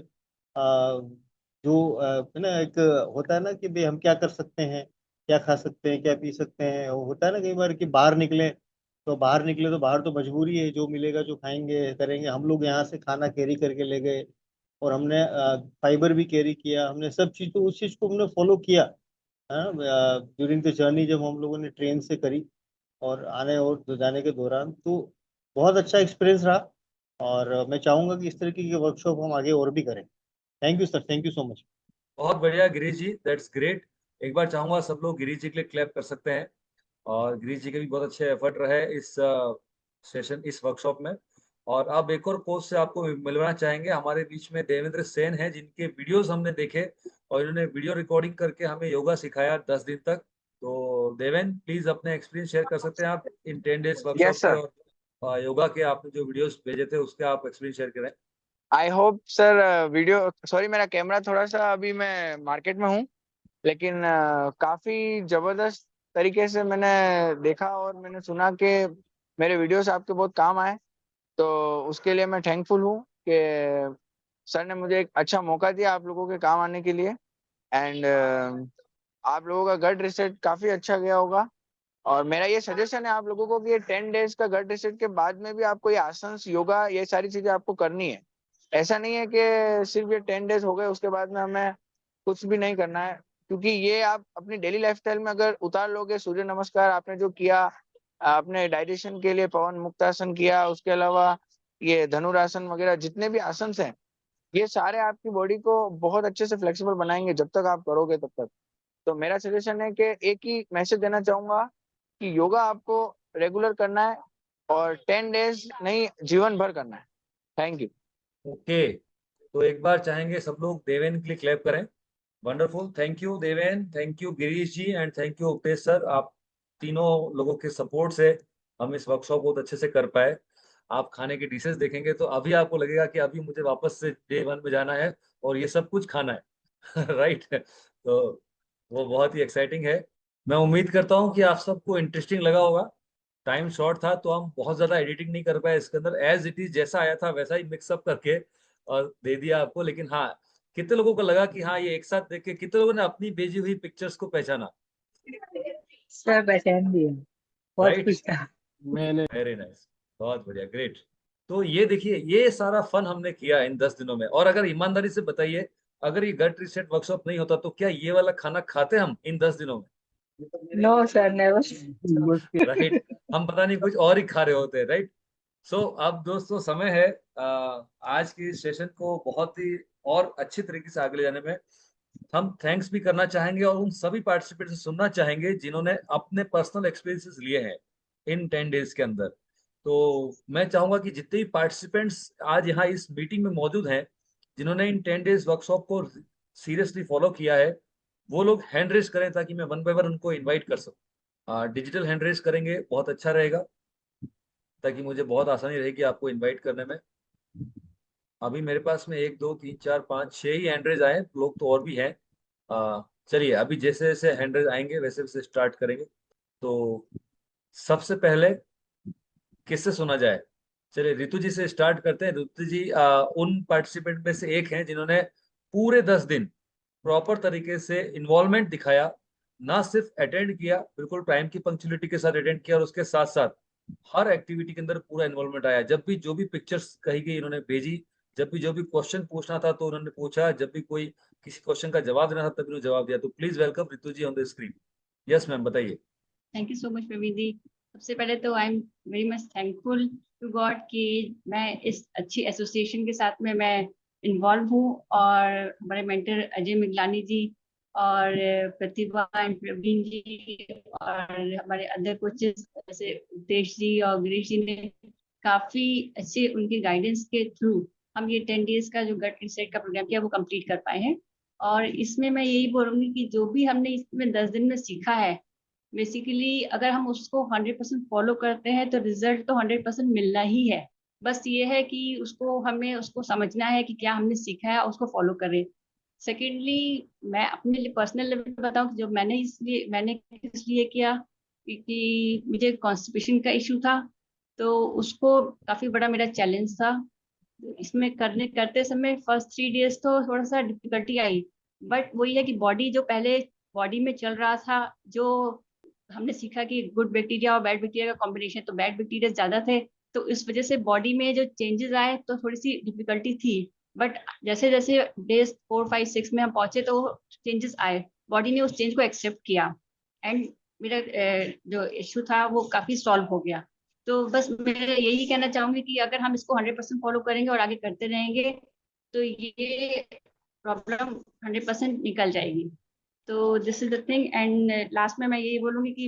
जो है ना, एक होता है ना कि भाई हम क्या कर सकते हैं, क्या खा सकते हैं, क्या पी सकते हैं। वो होता है ना कई बार कि बाहर निकले तो बाहर तो मजबूरी है, जो मिलेगा जो खाएंगे करेंगे। हम लोग यहाँ से खाना कैरी करके ले गए, और हमने फाइबर भी कैरी किया, हमने सब चीज़, तो उस चीज़ को हमने फॉलो किया ड्यूरिंग द जर्नी जब हम लोगों ने ट्रेन से करी और आने और जाने के दौरान। तो बहुत अच्छा एक्सपीरियंस रहा, और मैं चाहूंगा कि इस तरीके के वर्कशॉप हम आगे और भी करें। Thank you sir, thank you so much. बहुत बढ़िया गिरीश जी, दैट्स ग्रेट। एक बार चाहूंगा सब लोग गिरीश जी के लिए क्लैप कर सकते हैं। और गिरीश जी के भी बहुत अच्छे एफर्ट रहे इस सेशन, इस वर्कशॉप में। और अब एक और पोस्ट से आपको मिलवाना चाहेंगे। हमारे बीच में देवेंद्र सेन है, जिनके वीडियोस हमने देखे और इन्होंने वीडियो रिकॉर्डिंग करके हमें योगा सिखाया 10 दिन तक। तो देवेंद्र, प्लीज अपने एक्सपीरियंस शेयर कर सकते हैं आप इन 10 डेज यस वर्कशॉप के, सर। और योगा के आपने जो वीडियोस भेजे थे उसके आप एक्सपीरियंस शेयर करें। I hope sir video, sorry मेरा कैमरा थोड़ा सा, अभी मैं मार्केट में हूँ, लेकिन काफी जबरदस्त तरीके से मैंने देखा और मैंने सुना कि मेरे वीडियोस आपके बहुत काम आए। तो उसके लिए मैं थैंकफुल हूँ कि सर ने मुझे एक अच्छा मौका दिया आप लोगों के काम आने के लिए। एंड आप लोगों का गट रिसेट काफी अच्छा गया होगा। और मेरा ये सजेशन है आप लोगों को कि ये 10 डेज का गट रिसेट के बाद में भी आपको ये आसन, योगा, ये सारी चीजें आपको करनी है। ऐसा नहीं है कि सिर्फ ये 10 डेज हो गए उसके बाद में हमें कुछ भी नहीं करना है, क्योंकि ये आप अपनी डेली लाइफस्टाइल में अगर उतार लोगे, सूर्य नमस्कार आपने जो किया, आपने डाइजेशन के लिए पवन मुक्तासन किया, उसके अलावा ये धनुरासन वगैरह जितने भी आसन हैं, ये सारे आपकी बॉडी को बहुत अच्छे से फ्लेक्सिबल बनाएंगे जब तक आप करोगे तब तक। तो मेरा सजेशन है कि एक ही मैसेज देना चाहूंगा कि योगा आपको रेगुलर करना है और 10 डेज नहीं, जीवन भर करना है। Thank you. ओके, तो एक बार चाहेंगे सब लोग देवेन के लिए क्लैप करें। Wonderful, thank you Deven, thank you Girish ji, and thank you Updesh sir. आप तीनों लोगों के सपोर्ट से हम इस वर्कशॉप बहुत अच्छे से कर पाए। आप खाने की डिशेस देखेंगे तो अभी आपको लगेगा कि अभी मुझे वापस से डे 1 में जाना है और ये सब कुछ खाना है। राइट। तो वो बहुत ही एक्साइटिंग है। मैं उम्मीद करता हूँ कि आप सबको इंटरेस्टिंग लगा होगा। टाइम शॉर्ट था तो हम बहुत ज्यादा एडिटिंग नहीं कर पाए इसके अंदर, एज इट इज जैसा आया था वैसा ही मिक्सअप करके और दे दिया आपको। लेकिन हाँ, कितने लोगों को लगा कि हाँ ये एक साथ देख के, कितने लोगों ने अपनी भेजी हुई पिक्चर्स को पहचाना? सर पहचान दिए, बहुत राइट, खुश था। मैंने वेरी नाइस, बहुत बढ़िया, ग्रेट। तो ये देखिए, ये सारा फन हमने किया इन 10 दिनों में। और अगर ईमानदारी से बताइए, अगर ये गट रीसेट वर्कशॉप नहीं होता तो क्या ये वाला खाना खाते हम इन 10 दिनों में? No sir, never. राइट, हम पता नहीं कुछ और ही खा रहे होते हैं। राइट। सो अब दोस्तों समय है आज की सेशन को बहुत ही और अच्छी तरीके से आगे ले जाने में। हम थैंक्स भी करना चाहेंगे और उन सभी पार्टिसिपेंट से सुनना चाहेंगे जिन्होंने अपने पर्सनल एक्सपीरियंसेस लिए हैं इन 10 डेज के अंदर। तो मैं चाहूंगा कि जितने भी पार्टिसिपेंट्स आज यहाँ इस मीटिंग में मौजूद हैं, जिन्होंने इन 10 डेज वर्कशॉप को सीरियसली फॉलो किया है, वो लोग हैंड रेज करें ताकि मैं वन बाय वन उनको इनवाइट कर सकूं। डिजिटल हैंड रेज करेंगे बहुत अच्छा रहेगा, ताकि मुझे बहुत आसानी रहेगी आपको इनवाइट करने में। अभी मेरे पास में 1 2 3 4 5 6 ही हैंडरेज आए, लोग तो और भी हैं। चलिए, अभी जैसे जैसे हैंडरेज आएंगे वैसे वैसे स्टार्ट करेंगे। तो सबसे पहले किससे सुना जाए? चलिए रितु जी से स्टार्ट करते हैं। रितु जी उन पार्टिसिपेंट में से एक हैं जिन्होंने पूरे 10 दिन प्रॉपर तरीके से इन्वॉल्वमेंट दिखाया। ना सिर्फ अटेंड किया, बिल्कुल टाइम की पंक्चुअलिटी के साथ अटेंड किया, और उसके साथ साथ हर एक्टिविटी के अंदर पूरा इन्वॉल्वमेंट आया। जब भी जो भी पिक्चर्स कही गई उन्होंने भेजी, जब भी जो भी क्वेश्चन पूछना था तो उन्होंने पूछा, जब भी कोई किसी क्वेश्चन का जवाब देना था तभी उन्होंने जवाब दिया। तो please welcome Ritu ji on the screen. Yes ma'am, बताइए। Thank you so much Praveen ji. सबसे पहले तो I am very much thankful to God कि मैं इस अच्छी एसोसिएशन के साथ में मैं इन्वॉल्व हूँ, और हमारे मेंटर अजय मिगलानी जी और प्रतिभा एंड प्रवीण जी और हमारे अदर कोचेस जैसे उदेश जी और गिरीश जी ने काफी अच्छे, उनके गाइडेंस के थ्रू हम ये 10 डेज का जो गट रिसेट का प्रोग्राम किया वो कंप्लीट कर पाए हैं। और इसमें मैं यही बोलूंगी कि जो भी हमने इसमें 10 दिन में सीखा है, बेसिकली अगर हम उसको 100% फॉलो करते हैं तो रिजल्ट तो 100% मिलना ही है। बस ये है कि उसको हमें उसको समझना है कि क्या हमने सीखा है और उसको फॉलो करें। सेकेंडली, मैं अपने लिए पर्सनल लेवल पे बताऊं कि जो मैंने किस लिए किया, क्योंकि मुझे कॉन्स्टिपेशन का इशू था, तो उसको काफी बड़ा मेरा चैलेंज था। इसमें करते समय फर्स्ट 3 डेज तो थोड़ा सा डिफिकल्टी आई, बट वही है कि बॉडी जो पहले बॉडी में चल रहा था, जो हमने सीखा कि गुड बैक्टीरिया और बैड बैक्टीरिया का कॉम्बिनेशन, तो बैड बैक्टीरिया ज्यादा थे, तो इस वजह से बॉडी में जो चेंजेस आए तो थोड़ी सी डिफिकल्टी थी। बट जैसे जैसे डेज 4, 5, 6 में हम पहुंचे तो चेंजेस आए, बॉडी ने उस चेंज को एक्सेप्ट किया एंड मेरा जो इशू था वो काफी सॉल्व हो गया। तो बस मैं यही कहना चाहूंगी कि अगर हम इसको 100% फॉलो करेंगे और आगे करते रहेंगे तो ये प्रॉब्लम 100% निकल जाएगी। तो this is the thing and last में मैं यही बोलूंगी कि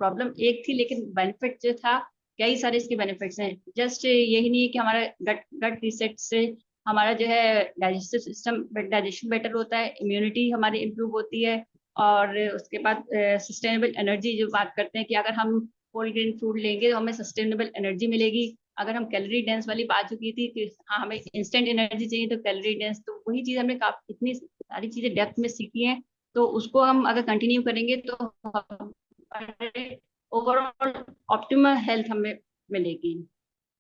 प्रॉब्लम एक थी लेकिन बेनिफिट जो था कई सारे इसके बेनिफिट्स हैं। जस्ट यही नहीं है कि हमारा गट गट रीसेट से हमारा जो है डाइजेस्टिव सिस्टम डाइजेशन बेटर होता है, इम्यूनिटी हमारी इम्प्रूव होती है और उसके बाद सस्टेनेबल एनर्जी जो बात करते हैं कि अगर हम होल ग्रेन फूड लेंगे तो हमें सस्टेनेबल एनर्जी मिलेगी। अगर हम कैलोरी डेंस वाली बात जो की थी कि हाँ हमें इंस्टेंट एनर्जी चाहिए तो कैलोरी डेंस, तो वही चीज हमने काफी इतनी सारी चीजें डेप्थ में सीखी हैं। तो उसको हम अगर कंटिन्यू करेंगे तो ओवरऑल ऑप्टिमल हेल्थ हमें मिलेगी।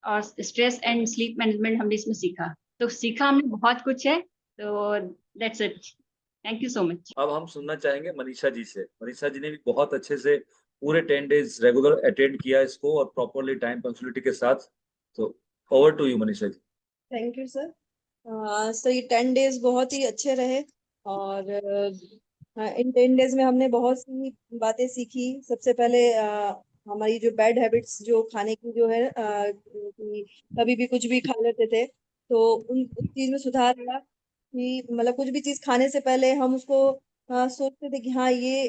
और स्ट्रेस एंड स्लीप मैनेजमेंट हमने इसमें सीखा, तो सीखा हमने बहुत कुछ है। तो that's it, thank you so much. अब हम सुनना चाहेंगे मनीषा जी से। मनीषा जी ने भी बहुत अच्छे से पूरे 10 डेज रेगुलर अटेंड किया इसको और प्रॉपरली टाइम पंक्चुअलिटी के साथ। तो over to you Manisha ji. Thank you sir. Sir ये 10 डेज बहुत ही अच्छे रहे और इन 10 डेज में हमने बहुत सी बातें सीखी। सबसे पहले हमारी जो बैड हैबिट्स जो खाने की जो है कि कभी भी कुछ भी खा लेते थे, तो उस चीज में सुधार आया कि मतलब कुछ भी चीज खाने से पहले हम उसको सोचते थे कि हाँ ये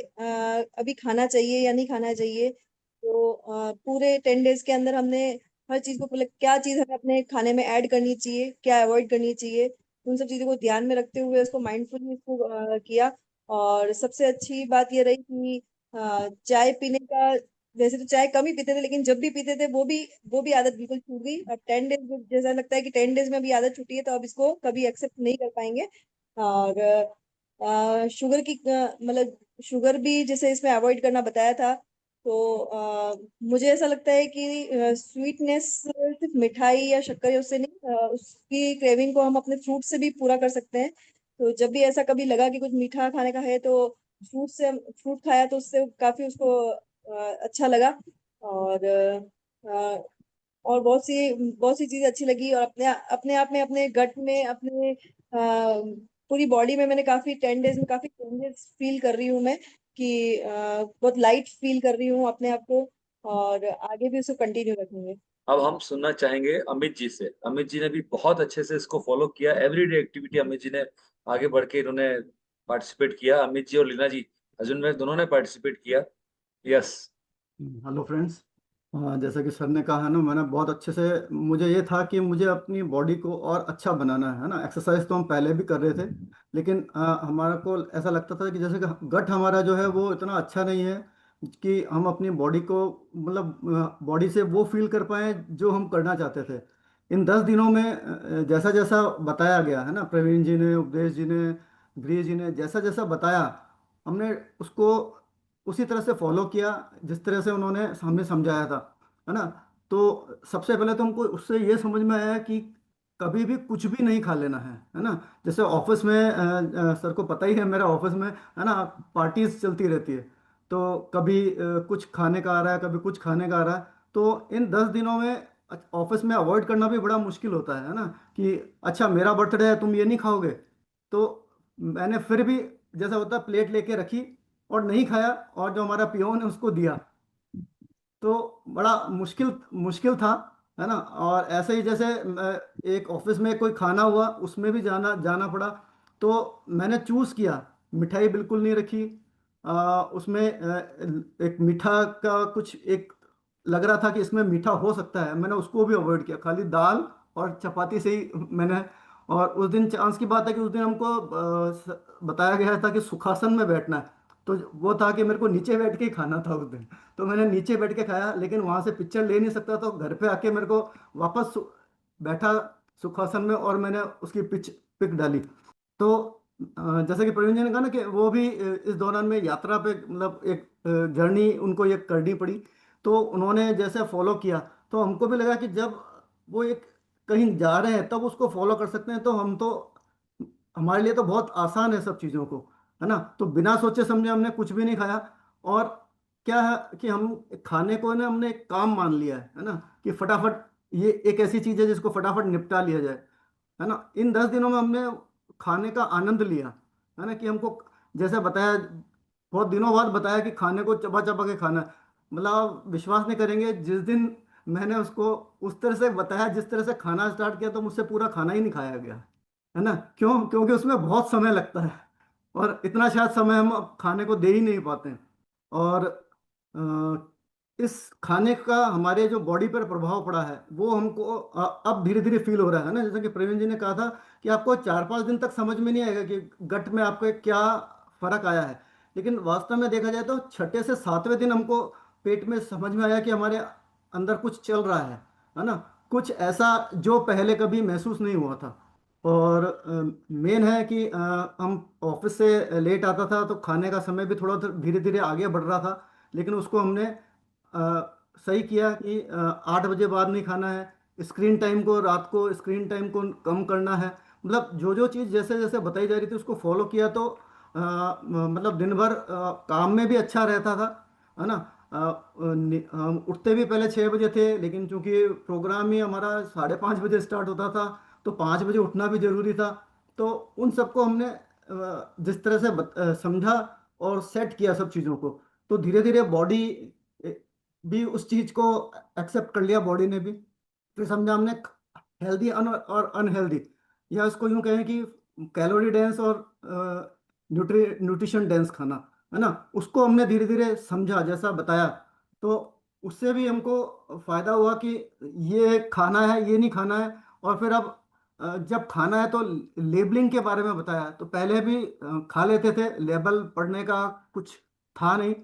अभी खाना चाहिए या नहीं खाना चाहिए। तो पूरे 10 डेज के अंदर हमने हर चीज को मतलब क्या चीज हमें अपने खाने में ऐड करनी चाहिए, क्या अवॉइड करनी चाहिए, उन सब चीजों को ध्यान में रखते हुए उसको माइंडफुली इसको किया। और सबसे अच्छी बात ये रही कि चाय पीने का, वैसे तो चाय कम ही पीते थे लेकिन जब भी पीते थे वो भी आदत बिल्कुल छूट गई। अब 10 डेज जैसा लगता है कि 10 डेज में भी आदत छूटी है तो अब इसको कभी एक्सेप्ट नहीं कर पाएंगे। और शुगर की मतलब शुगर भी जैसे इसमें अवॉइड करना बताया था। तो मुझे ऐसा लगता है कि स्वीटनेस सिर्फ मिठाई या शक्कर या उससे नहीं, उसकी क्रेविंग को हम अपने फ्रूट से भी पूरा कर सकते हैं। तो जब भी ऐसा कभी लगा कि कुछ मीठा खाने का है तो फ्रूट खाया तो उससे काफी उसको अच्छा लगा। और बहुत सी चीजें अच्छी लगी और अपने अपने आप में अपने गट में अपने पूरी बॉडी में मैंने काफी 10 डेज में काफी चेंजेस फील कर रही हूँ मैं कि बहुत लाइट फील कर रही हूँ अपने आप को। और आगे भी उसको कंटिन्यू रखूंगी। अब हम सुनना चाहेंगे अमित जी से। अमित जी ने भी बहुत अच्छे से इसको फॉलो किया, एवरीडे एक्टिविटी अमित जी ने आगे बढ़ के इन्होंने पार्टिसिपेट किया। अमित जी और लीना जी, अर्जुन भाई दोनों ने पार्टिसिपेट किया। यस। Hello friends. जैसा कि सर ने कहा ना, मैंने बहुत अच्छे से, मुझे ये था कि मुझे अपनी बॉडी को और अच्छा बनाना है ना। एक्सरसाइज तो हम पहले भी कर रहे थे लेकिन हमारा को ऐसा लगता था कि जैसे कि गट हमारा जो है वो इतना अच्छा नहीं है कि हम अपनी बॉडी को मतलब बॉडी से वो फील कर पाए जो हम करना चाहते थे। इन 10 दिनों में जैसा जैसा बताया गया है ना, प्रवीण जी ने, उपदेश जी ने, गृह जी ने जैसा जैसा बताया, हमने उसको उसी तरह से फॉलो किया जिस तरह से उन्होंने हमें समझाया था, है ना। तो सबसे पहले तो हमको उससे ये समझ में आया कि कभी भी कुछ भी नहीं खा लेना है ना। जैसे ऑफिस में सर को पता ही है, मेरा ऑफिस में है ना पार्टीज चलती रहती है, तो कभी कुछ खाने का आ रहा है, कभी कुछ खाने का आ रहा है। तो इन 10 दिनों में ऑफिस में अवॉइड करना भी बड़ा मुश्किल होता है ना, कि अच्छा मेरा बर्थडे है तुम ये नहीं खाओगे। तो मैंने फिर भी जैसा होता है प्लेट लेके रखी और नहीं खाया, और जो हमारा पियोन है उसको दिया। तो बड़ा मुश्किल मुश्किल था, है ना। और ऐसे ही जैसे एक ऑफिस में कोई खाना हुआ उसमें भी जाना जाना पड़ा, तो मैंने चूज़ किया मिठाई बिल्कुल नहीं रखी। उसमें एक मीठा का कुछ एक लग रहा था कि इसमें मीठा हो सकता है, मैंने उसको भी अवॉइड किया, खाली दाल और चपाती से ही मैंने। और उस दिन चांस की बात है कि उस दिन हमको बताया गया था कि सुखासन में बैठना है, तो वो था कि मेरे को नीचे बैठ के ही खाना था उस दिन। तो मैंने नीचे बैठ के खाया, लेकिन वहां से पिक्चर ले नहीं सकता, तो घर पे आके मेरे को वापस बैठा सुखासन में और मैंने उसकी पिक डाली। तो जैसे कि प्रवीण जी ने कहा ना कि वो भी इस दौरान में यात्रा पे मतलब एक जर्नी उनको ये करनी पड़ी, तो उन्होंने जैसे फॉलो किया तो हमको भी लगा कि जब वो एक कहीं जा रहे हैं तब उसको फॉलो कर सकते हैं, तो हम तो हमारे लिए तो बहुत आसान है सब चीज़ों को, है ना। तो बिना सोचे समझे हमने कुछ भी नहीं खाया। और क्या है कि हम खाने को ना हमने एक काम मान लिया है ना, कि फटाफट ये एक ऐसी चीज़ है जिसको फटाफट निपटा लिया जाए। है ना। इन 10 दिनों में हमने खाने का आनंद लिया, है ना, कि हमको जैसे बताया, बहुत दिनों बाद बताया कि खाने को चबा चबा के खाना है। मतलब आप विश्वास नहीं करेंगे, जिस दिन मैंने उसको उस तरह से बताया, जिस तरह से खाना स्टार्ट किया, तो मुझसे पूरा खाना ही नहीं खाया गया, है ना। क्यों? क्योंकि उसमें बहुत समय लगता है, और इतना शायद समय हम अब खाने को दे ही नहीं पाते हैं। और इस खाने का हमारे जो बॉडी पर प्रभाव पड़ा है वो हमको अब धीरे धीरे फील हो रहा है ना। जैसे कि प्रवीण जी ने कहा था कि आपको 4-5 दिन तक समझ में नहीं आएगा कि गट में आपके क्या फर्क आया है, लेकिन वास्तव में देखा जाए तो छठे से सातवें दिन हमको पेट में समझ में आया कि हमारे अंदर कुछ चल रहा है ना, कुछ ऐसा जो पहले कभी महसूस नहीं हुआ था। और मेन है कि हम ऑफिस से लेट आता था तो खाने का समय भी थोड़ा धीरे धीरे आगे बढ़ रहा था, लेकिन उसको हमने सही किया कि 8 बजे बाद नहीं खाना है, स्क्रीन टाइम को, रात को स्क्रीन टाइम को कम करना है। मतलब जो जो चीज़ जैसे जैसे बताई जा रही थी उसको फॉलो किया, तो मतलब दिन भर काम में भी अच्छा रहता था, है ना। हम उठते भी पहले 6 बजे थे, लेकिन चूंकि प्रोग्राम ही हमारा 5:30 बजे स्टार्ट होता था, तो 5 बजे उठना भी जरूरी था। तो उन सबको हमने जिस तरह से समझा और सेट किया सब चीज़ों को, तो धीरे धीरे बॉडी भी उस चीज को एक्सेप्ट कर लिया, बॉडी ने भी। फिर समझा हमने हेल्दी और अनहेल्दी, या उसको यूं कहें कि कैलोरी डेंस और न्यूट्रिशन डेंस खाना, है ना, उसको हमने धीरे धीरे समझा जैसा बताया। तो उससे भी हमको फायदा हुआ कि ये खाना है, ये नहीं खाना है। और फिर अब जब खाना है तो लेबलिंग के बारे में बताया। तो पहले भी खा लेते थे, लेबल पढ़ने का कुछ था नहीं।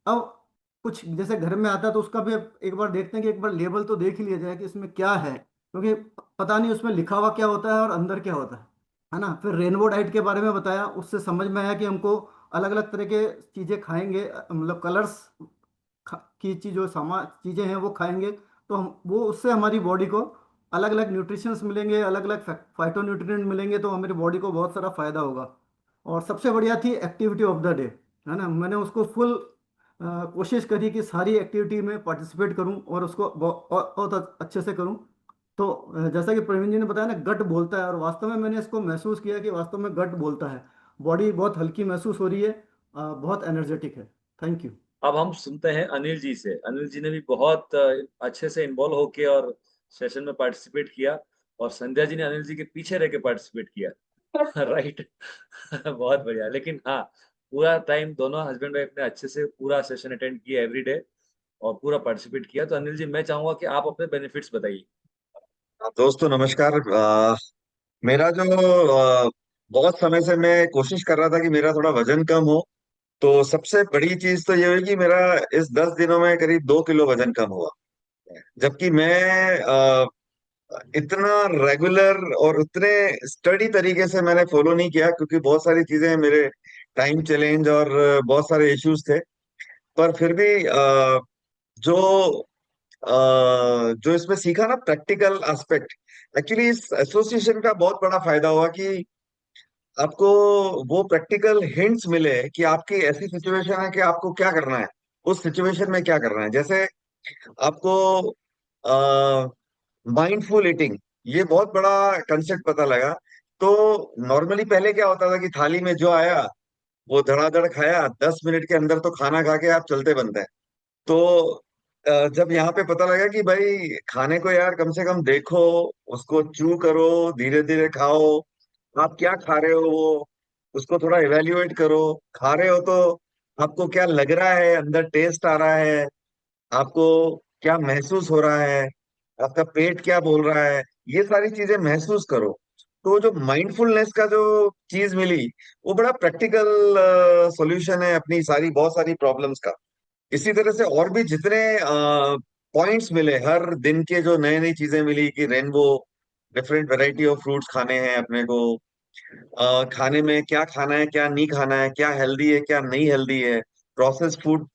अब कुछ जैसे घर में आता है तो उसका भी एक बार देखते हैं कि एक बार लेबल तो देख ही लिया जाए कि इसमें क्या है, क्योंकि पता नहीं उसमें लिखा हुआ क्या होता है और अंदर क्या होता है ना। फिर रेनबो डाइट के बारे में बताया, उससे समझ में आया कि हमको अलग अलग तरह के चीज़ें खाएंगे, मतलब कलर्स की चीज जो चीज़ें हैं वो खाएंगे, तो हम वो उससे हमारी बॉडी को अलग अलग न्यूट्रिशंस मिलेंगे, अलग अलग फाइटो न्यूट्रिएंट मिलेंगे, तो हमारी बॉडी को बहुत सारा फायदा होगा। और सबसे बढ़िया थी एक्टिविटी ऑफ द डे, है ना। मैंने उसको फुल कोशिश करी कि सारी एक्टिविटी में पार्टिसिपेट करूं और उसको बहुत अच्छे से करूं। तो जैसा कि प्रवीण जी ने बताया ना, गट बोलता है, और वास्तव में मैंने इसको महसूस किया कि वास्तव में गट बोलता है। बॉडी बहुत हल्की महसूस हो रही है, बहुत एनर्जेटिक है। Thank you. अब हम सुनते हैं अनिल जी से। अनिल जी ने भी बहुत अच्छे से इन्वॉल्व होके और सेशन में पार्टिसिपेट किया, और संध्या जी ने अनिल जी के पीछे रह के पार्टिसिपेट किया। राइट। बहुत बढ़िया। लेकिन हाँ, पूरा टाइम दोनों हस्बैंड वाइफ ने अच्छे से पूरा सेशन अटेंड किया एवरी डे, और पूरा पार्टिसिपेट किया। तो अनिल जी, मैं चाहूंगा कि आप अपने बेनिफिट्स बताइए। दोस्तों नमस्कार। मेरा जो बहुत समय से मैं कोशिश कर रहा था कि मेरा थोड़ा वजन कम हो। तो सबसे बड़ी चीज तो ये हुई कि मेरा इस 10 दिनों में करीब 2 किलो वजन कम हुआ। जबकि मैं इतना रेगुलर और उतने स्टडी तरीके से मैंने फॉलो नहीं किया, क्योंकि बहुत सारी चीजें मेरे टाइम चैलेंज और बहुत सारे इश्यूज थे। पर फिर भी जो जो इसमें सीखा ना, प्रैक्टिकल एस्पेक्ट, एक्चुअली इस एसोसिएशन का बहुत बड़ा फायदा हुआ कि आपको वो प्रैक्टिकल हिंट्स मिले कि आपकी ऐसी सिचुएशन है कि आपको क्या करना है, उस सिचुएशन में क्या करना है। जैसे आपको माइंडफुल ईटिंग, ये बहुत बड़ा कंसेप्ट पता लगा। तो नॉर्मली पहले क्या होता था कि थाली में जो आया वो धड़ाधड़ खाया, 10 मिनट के अंदर तो खाना खा के आप चलते बनते हैं। तो जब यहाँ पे पता लगा कि भाई खाने को यार कम से कम देखो, उसको च्यू करो, धीरे धीरे खाओ, आप क्या खा रहे हो वो उसको थोड़ा इवेल्युएट करो, खा रहे हो तो आपको क्या लग रहा है, अंदर टेस्ट आ रहा है, आपको क्या महसूस हो रहा है, आपका पेट क्या बोल रहा है, ये सारी चीजें महसूस करो। तो जो माइंडफुलनेस का जो चीज मिली, वो बड़ा प्रैक्टिकल सॉल्यूशन है अपनी सारी बहुत सारी प्रॉब्लम्स का। इसी तरह से और भी जितने पॉइंट्स मिले, हर दिन के जो नई नई चीजें मिली कि rainbow, different variety of fruits खाने हैं अपने को, खाने में क्या खाना है क्या नहीं खाना है, क्या हेल्दी है क्या नहीं हेल्दी है, प्रोसेस फूड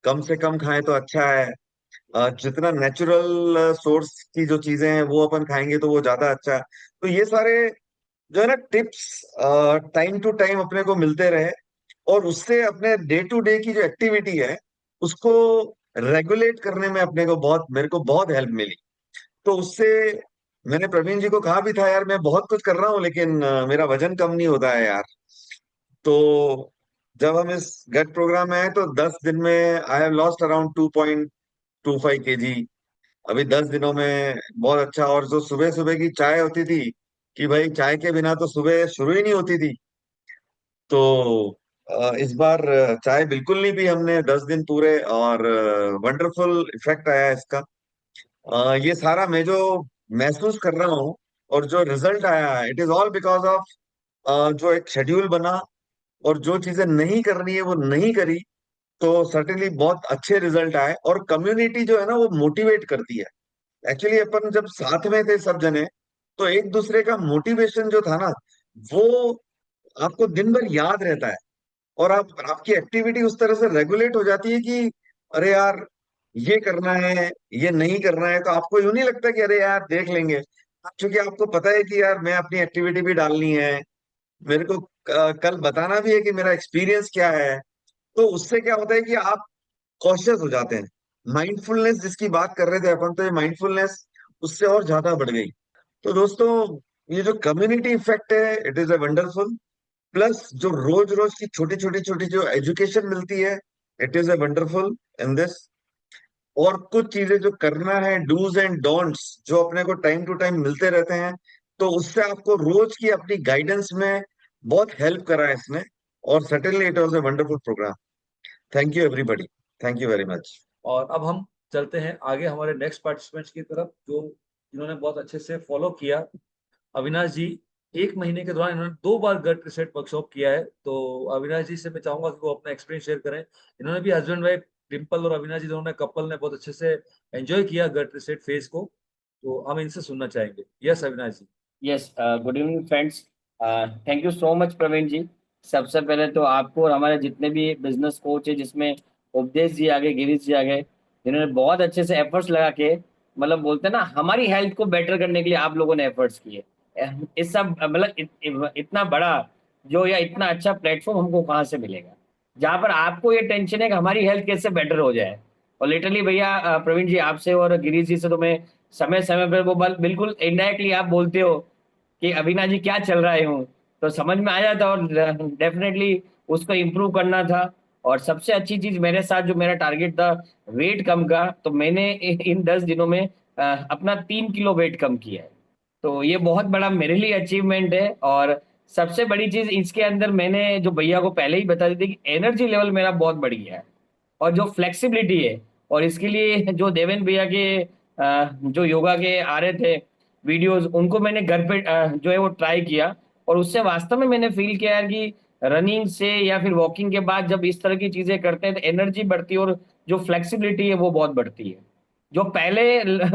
कम से कम खाएं तो अच्छा है, जितना नेचुरल सोर्स की जो चीजें हैं वो अपन खाएंगे तो वो ज्यादा अच्छा है। तो ये सारे जो है ना टिप्स टाइम टू टाइम अपने को मिलते रहे, और उससे अपने डे टू डे की जो एक्टिविटी है उसको रेगुलेट करने में अपने को बहुत, मेरे को बहुत हेल्प मिली। तो उससे मैंने प्रवीण जी को कहा भी था यार, मैं बहुत कुछ कर रहा हूँ लेकिन मेरा वजन कम नहीं होता है यार। तो जब हम इस गट प्रोग्राम में आए तो 10 दिन में I have lost around 2.25 kg। अभी 10 दिनों में बहुत अच्छा। और जो सुबह सुबह की चाय होती थी कि भाई चाय के बिना तो सुबह शुरू ही नहीं होती थी, तो इस बार चाय बिल्कुल नहीं पी हमने 10 दिन पूरे, और वंडरफुल इफेक्ट आया इसका। ये सारा मैं जो महसूस कर रहा हूँ और जो रिजल्ट आया है, it is all because of जो एक शेड्यूल बना और जो चीजें नहीं करनी है वो नहीं करी, तो सर्टेनली बहुत अच्छे रिजल्ट आए। और कम्युनिटी जो है ना वो मोटिवेट करती है। एक्चुअली अपन जब साथ में थे सब जने, तो एक दूसरे का मोटिवेशन जो था ना, वो आपको दिन भर याद रहता है। और आपकी एक्टिविटी उस तरह से रेगुलेट हो जाती है कि अरे यार ये करना है, ये नहीं करना है, तो आपको यूं नहीं लगता कि अरे यार देख लेंगे। क्योंकि आपको पता है कि यार मैं अपनी एक्टिविटी भी डालनी है, मेरे को कल बताना भी है कि मेरा एक्सपीरियंस क्या है। तो उससे क्या होता है कि आप कॉशियस हो जाते हैं। माइंडफुलनेस जिसकी बात कर रहे थे अपन, तो ये माइंडफुलनेस उससे और ज्यादा बढ़ गई। तो दोस्तों, ये जो कम्युनिटी इफेक्ट है, it is a wonderful. Plus जो रोज रोज की छोटी छोटी छोटी जो एजुकेशन मिलती है, it is a wonderful in this. और कुछ चीजें जो करना है, डूज एंड डोंट्स, जो अपने को टाइम टू टाइम मिलते रहते हैं, तो उससे आपको रोज की अपनी गाइडेंस में बहुत हेल्प करा है इसने। और certainly it was a wonderful programme. Thank you everybody. Thank you very much. और अब हम चलते हैं आगे हमारे नेक्स्ट पार्टिसिपेंट्स की तरफ, जो जिन्होंने बहुत अच्छे से फॉलो किया। अविनाश जी, 1 महीने के दौरान इन्होंने 2 बार गट रिसेट वर्कशॉप किया है। तो अविनाश जी से मैं चाहूंगा कि वो अपना एक्सपीरियंस शेयर करें। इन्होंने भी, हस्बैंड वाइफ डिम्पल और अविनाश जी दोनों ने, कपल ने बहुत अच्छे से एंजॉय किया गट रिसेट फेज को। तो हम इनसे सुनना चाहेंगे। Yes Avinash ji. Yes, good evening friends. Thank you so much Praveen ji. सबसे पहले तो आपको और हमारे जितने भी बिजनेस कोच है, जिसमें उपदेश जी आ गए, गिरीश जी आ गए, जिन्होंने बहुत अच्छे से एफर्ट्स लगा के, मतलब बोलते हैं ना, हमारी हेल्थ को बेटर करने के लिए आप लोगों ने एफर्ट्स किए। इस सब मतलब इतना बड़ा जो, या इतना अच्छा प्लेटफॉर्म हमको कहाँ से मिलेगा, जहाँ पर आपको ये टेंशन है कि हमारी हेल्थ कैसे बेटर हो जाए। और लिटरली भैया, प्रवीण जी आपसे और गिरीश जी से तो मैं समय समय पर वो बिल्कुल इनडायरेक्टली आप बोलते हो कि अविनाश जी क्या चल रहा है, हूँ तो समझ में आ जाता। और डेफिनेटली उसको इम्प्रूव करना था। और सबसे अच्छी चीज मेरे साथ, जो मेरा टारगेट था वेट कम का, तो मैंने इन 10 दिनों में अपना 3 किलो वेट कम किया है। तो ये बहुत बड़ा मेरे लिए अचीवमेंट है। और सबसे बड़ी चीज इसके अंदर, मैंने जो भैया को पहले ही बता दी थी कि एनर्जी लेवल मेरा बहुत बढ़ गया है, और जो फ्लेक्सिबिलिटी है। और इसके लिए जो देवेन भैया के जो योगा के आ रहे थे वीडियोस, उनको मैंने घर पे जो है वो ट्राई किया। और उससे वास्तव में मैंने फील किया यार कि रनिंग से या फिर वॉकिंग के बाद जब इस तरह की चीजें करते हैं तो एनर्जी बढ़ती है, और जो फ्लेक्सिबिलिटी है वो बहुत बढ़ती है। जो पहले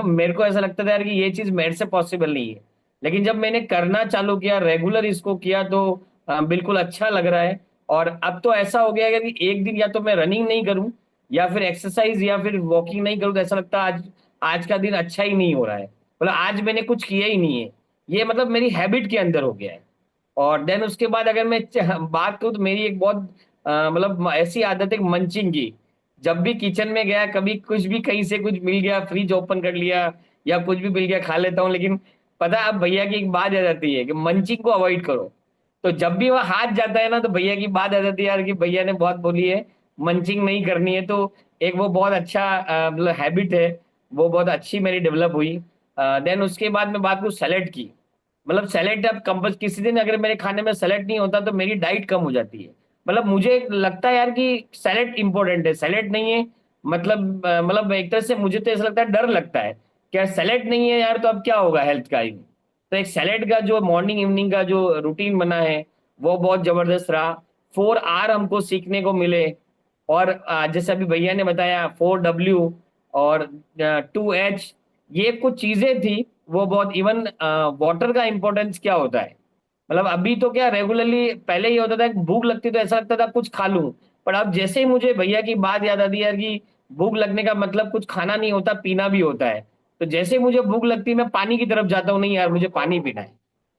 मेरे को ऐसा लगता था यार कि ये चीज मेरे से पॉसिबल नहीं है, लेकिन जब मैंने करना चालू किया, रेगुलर इसको किया, तो बिल्कुल अच्छा लग रहा है। और अब तो ऐसा हो गया है कि एक दिन या तो मैं रनिंग नहीं करूं, या फिर एक्सरसाइज या फिर वॉकिंग नहीं करूं, तो ऐसा लगता है आज आज का दिन अच्छा ही नहीं हो रहा है, मतलब आज मैंने कुछ किया ही नहीं है। ये मतलब मेरी हैबिट के अंदर हो गया है। और देन उसके बाद अगर मैं बात करूं, तो मेरी एक बहुत मतलब ऐसी आदत है मंचिंग की। जब भी किचन में गया, कभी कुछ भी कहीं से कुछ मिल गया, फ्रिज ओपन कर लिया या कुछ भी मिल गया, खा लेता हूँ। लेकिन पता है अब भैया की एक बात आ जाती है कि मंचिंग को अवॉइड करो। तो जब भी वह हाथ जाता है ना, तो भैया की बात आ जाती है यार कि भैया ने बहुत बोली है मंचिंग नहीं करनी है। तो एक वो बहुत अच्छा मतलब हैबिट है, वो बहुत अच्छी मेरी डेवलप हुई। देन उसके बाद मैं बात करूँ सैलेड की, मतलब सैलेड अब कंपल्स, किसी दिन अगर मेरे खाने में सैलेड नहीं होता तो मेरी डाइट कम हो जाती है। मतलब मुझे लगता है यार कि सैलेड इंपॉर्टेंट है, सैलेड नहीं है मतलब एक तरह से मुझे तो ऐसा लगता है, डर लगता है क्या सैलेड नहीं है यार, तो अब क्या होगा हेल्थ का ही। तो एक सैलेड का जो मॉर्निंग इवनिंग का जो रूटीन बना है, वो बहुत जबरदस्त रहा। 4 R हमको सीखने को मिले। और जैसे अभी भैया ने बताया 4W और 2H, ये कुछ चीजें थी वो बहुत। इवन वाटर का इंपॉर्टेंस क्या होता है, मतलब अभी तो क्या रेगुलरली, पहले ये होता था कि भूख लगती तो ऐसा लगता था कुछ खा लूं। पर अब जैसे ही मुझे भैया की बात याद आती है यार कि भूख लगने का मतलब कुछ खाना नहीं होता, पीना भी होता है। तो जैसे ही मुझे भूख लगती है मैं पानी की तरफ जाता हूँ, नहीं यार मुझे पानी पीना है।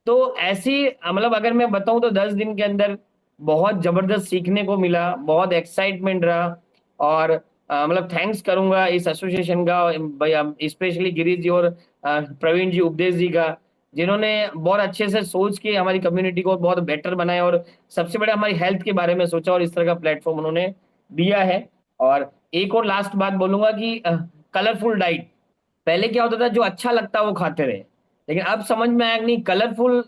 तो ऐसी मतलब अगर मैं बताऊं तो 10 दिन के अंदर बहुत जबरदस्त सीखने को मिला, बहुत एक्साइटमेंट रहा। और मतलब थैंक्स करूंगा इस एसोसिएशन का, भाई स्पेशली गिरीश जी और प्रवीण जी, उपदेश जी का, जिन्होंने बहुत अच्छे से सोच के हमारी कम्युनिटी को बहुत बेटर बनाया और सबसे बड़ा हमारी हेल्थ के बारे में सोचा और इस तरह का प्लेटफॉर्म उन्होंने दिया है। और एक और लास्ट बात बोलूंगा कि कलरफुल डाइट, पहले क्या होता था जो अच्छा लगता वो खाते रहे, लेकिन अब समझ में आया कि नहीं, कलरफुल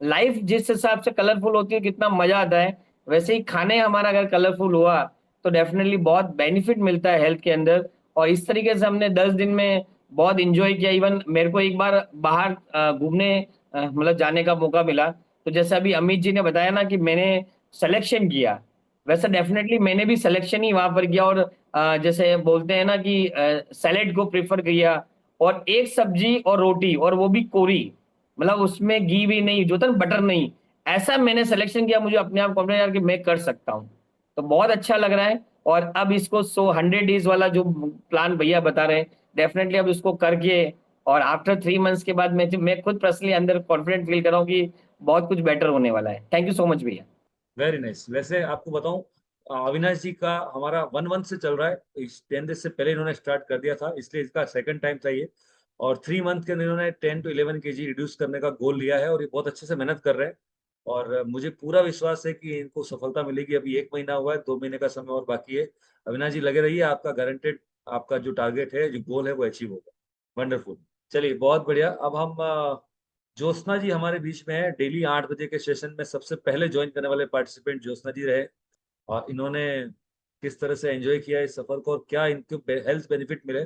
लाइफ जिस हिसाब से कलरफुल होती है कितना मजा आता है, वैसे ही खाने हमारा अगर कलरफुल हुआ तो डेफिनेटली बहुत बेनिफिट मिलता है हेल्थ के अंदर। और इस तरीके से हमने 10 दिन में बहुत इंजॉय किया। इवन मेरे को एक बार बाहर घूमने मतलब जाने का मौका मिला, तो जैसे अभी अमित जी ने बताया ना कि मैंने सिलेक्शन किया, वैसे डेफिनेटली मैंने भी सिलेक्शन ही वहां पर किया। और जैसे बोलते हैं ना कि सैलेड को प्रेफर किया, और एक सब्जी और रोटी, और वो भी कोरी, मतलब उसमें घी भी नहीं, जो था बटर नहीं, ऐसा मैंने सिलेक्शन किया। मुझे अपने आप कॉन्फिडेंस यार कि मैं कर सकता हूँ, तो बहुत अच्छा लग रहा है। और अब इसको 100 डेज वाला जो प्लान भैया बता रहे हैं, डेफिनेटली अब इसको करके और आफ्टर 3 मंथ्स के बाद मैं खुद पर्सनली अंदर कॉन्फिडेंट फील कर रहा हूँ कि बहुत कुछ बेटर होने वाला है। थैंक यू सो मच भैया। Very nice. वैसे आपको बताऊं, अविनाश जी का हमारा 1 मंथ से चल रहा है। इस 10 डेज से पहले इन्होंने स्टार्ट कर दिया था, इसलिए इसका सेकंड टाइम था ये। और 3 मंथ के अंदर इन्होंने 10 to 11 kg रिड्यूस करने का गोल लिया है, और ये बहुत अच्छे से मेहनत कर रहे हैं। और मुझे पूरा विश्वास है कि इनको सफलता मिलेगी। अभी 1 महीना हुआ है, 2 महीने का समय और बाकी है। अविनाश जी लगे रहिए, आपका गारंटेड, आपका जो टारगेट है, जो गोल है, वो अचीव होगा। वंडरफुल। चलिए, बहुत बढ़िया। अब हम ज्योत्सना जी हमारे बीच में है। डेली 8 बजे के सेशन में सबसे पहले ज्वाइन करने वाले पार्टिसिपेंट ज्योत्सना जी रहे। और इन्होंने किस तरह से एंजॉय किया इस सफर को और क्या इनको हेल्थ बेनिफिट मिले,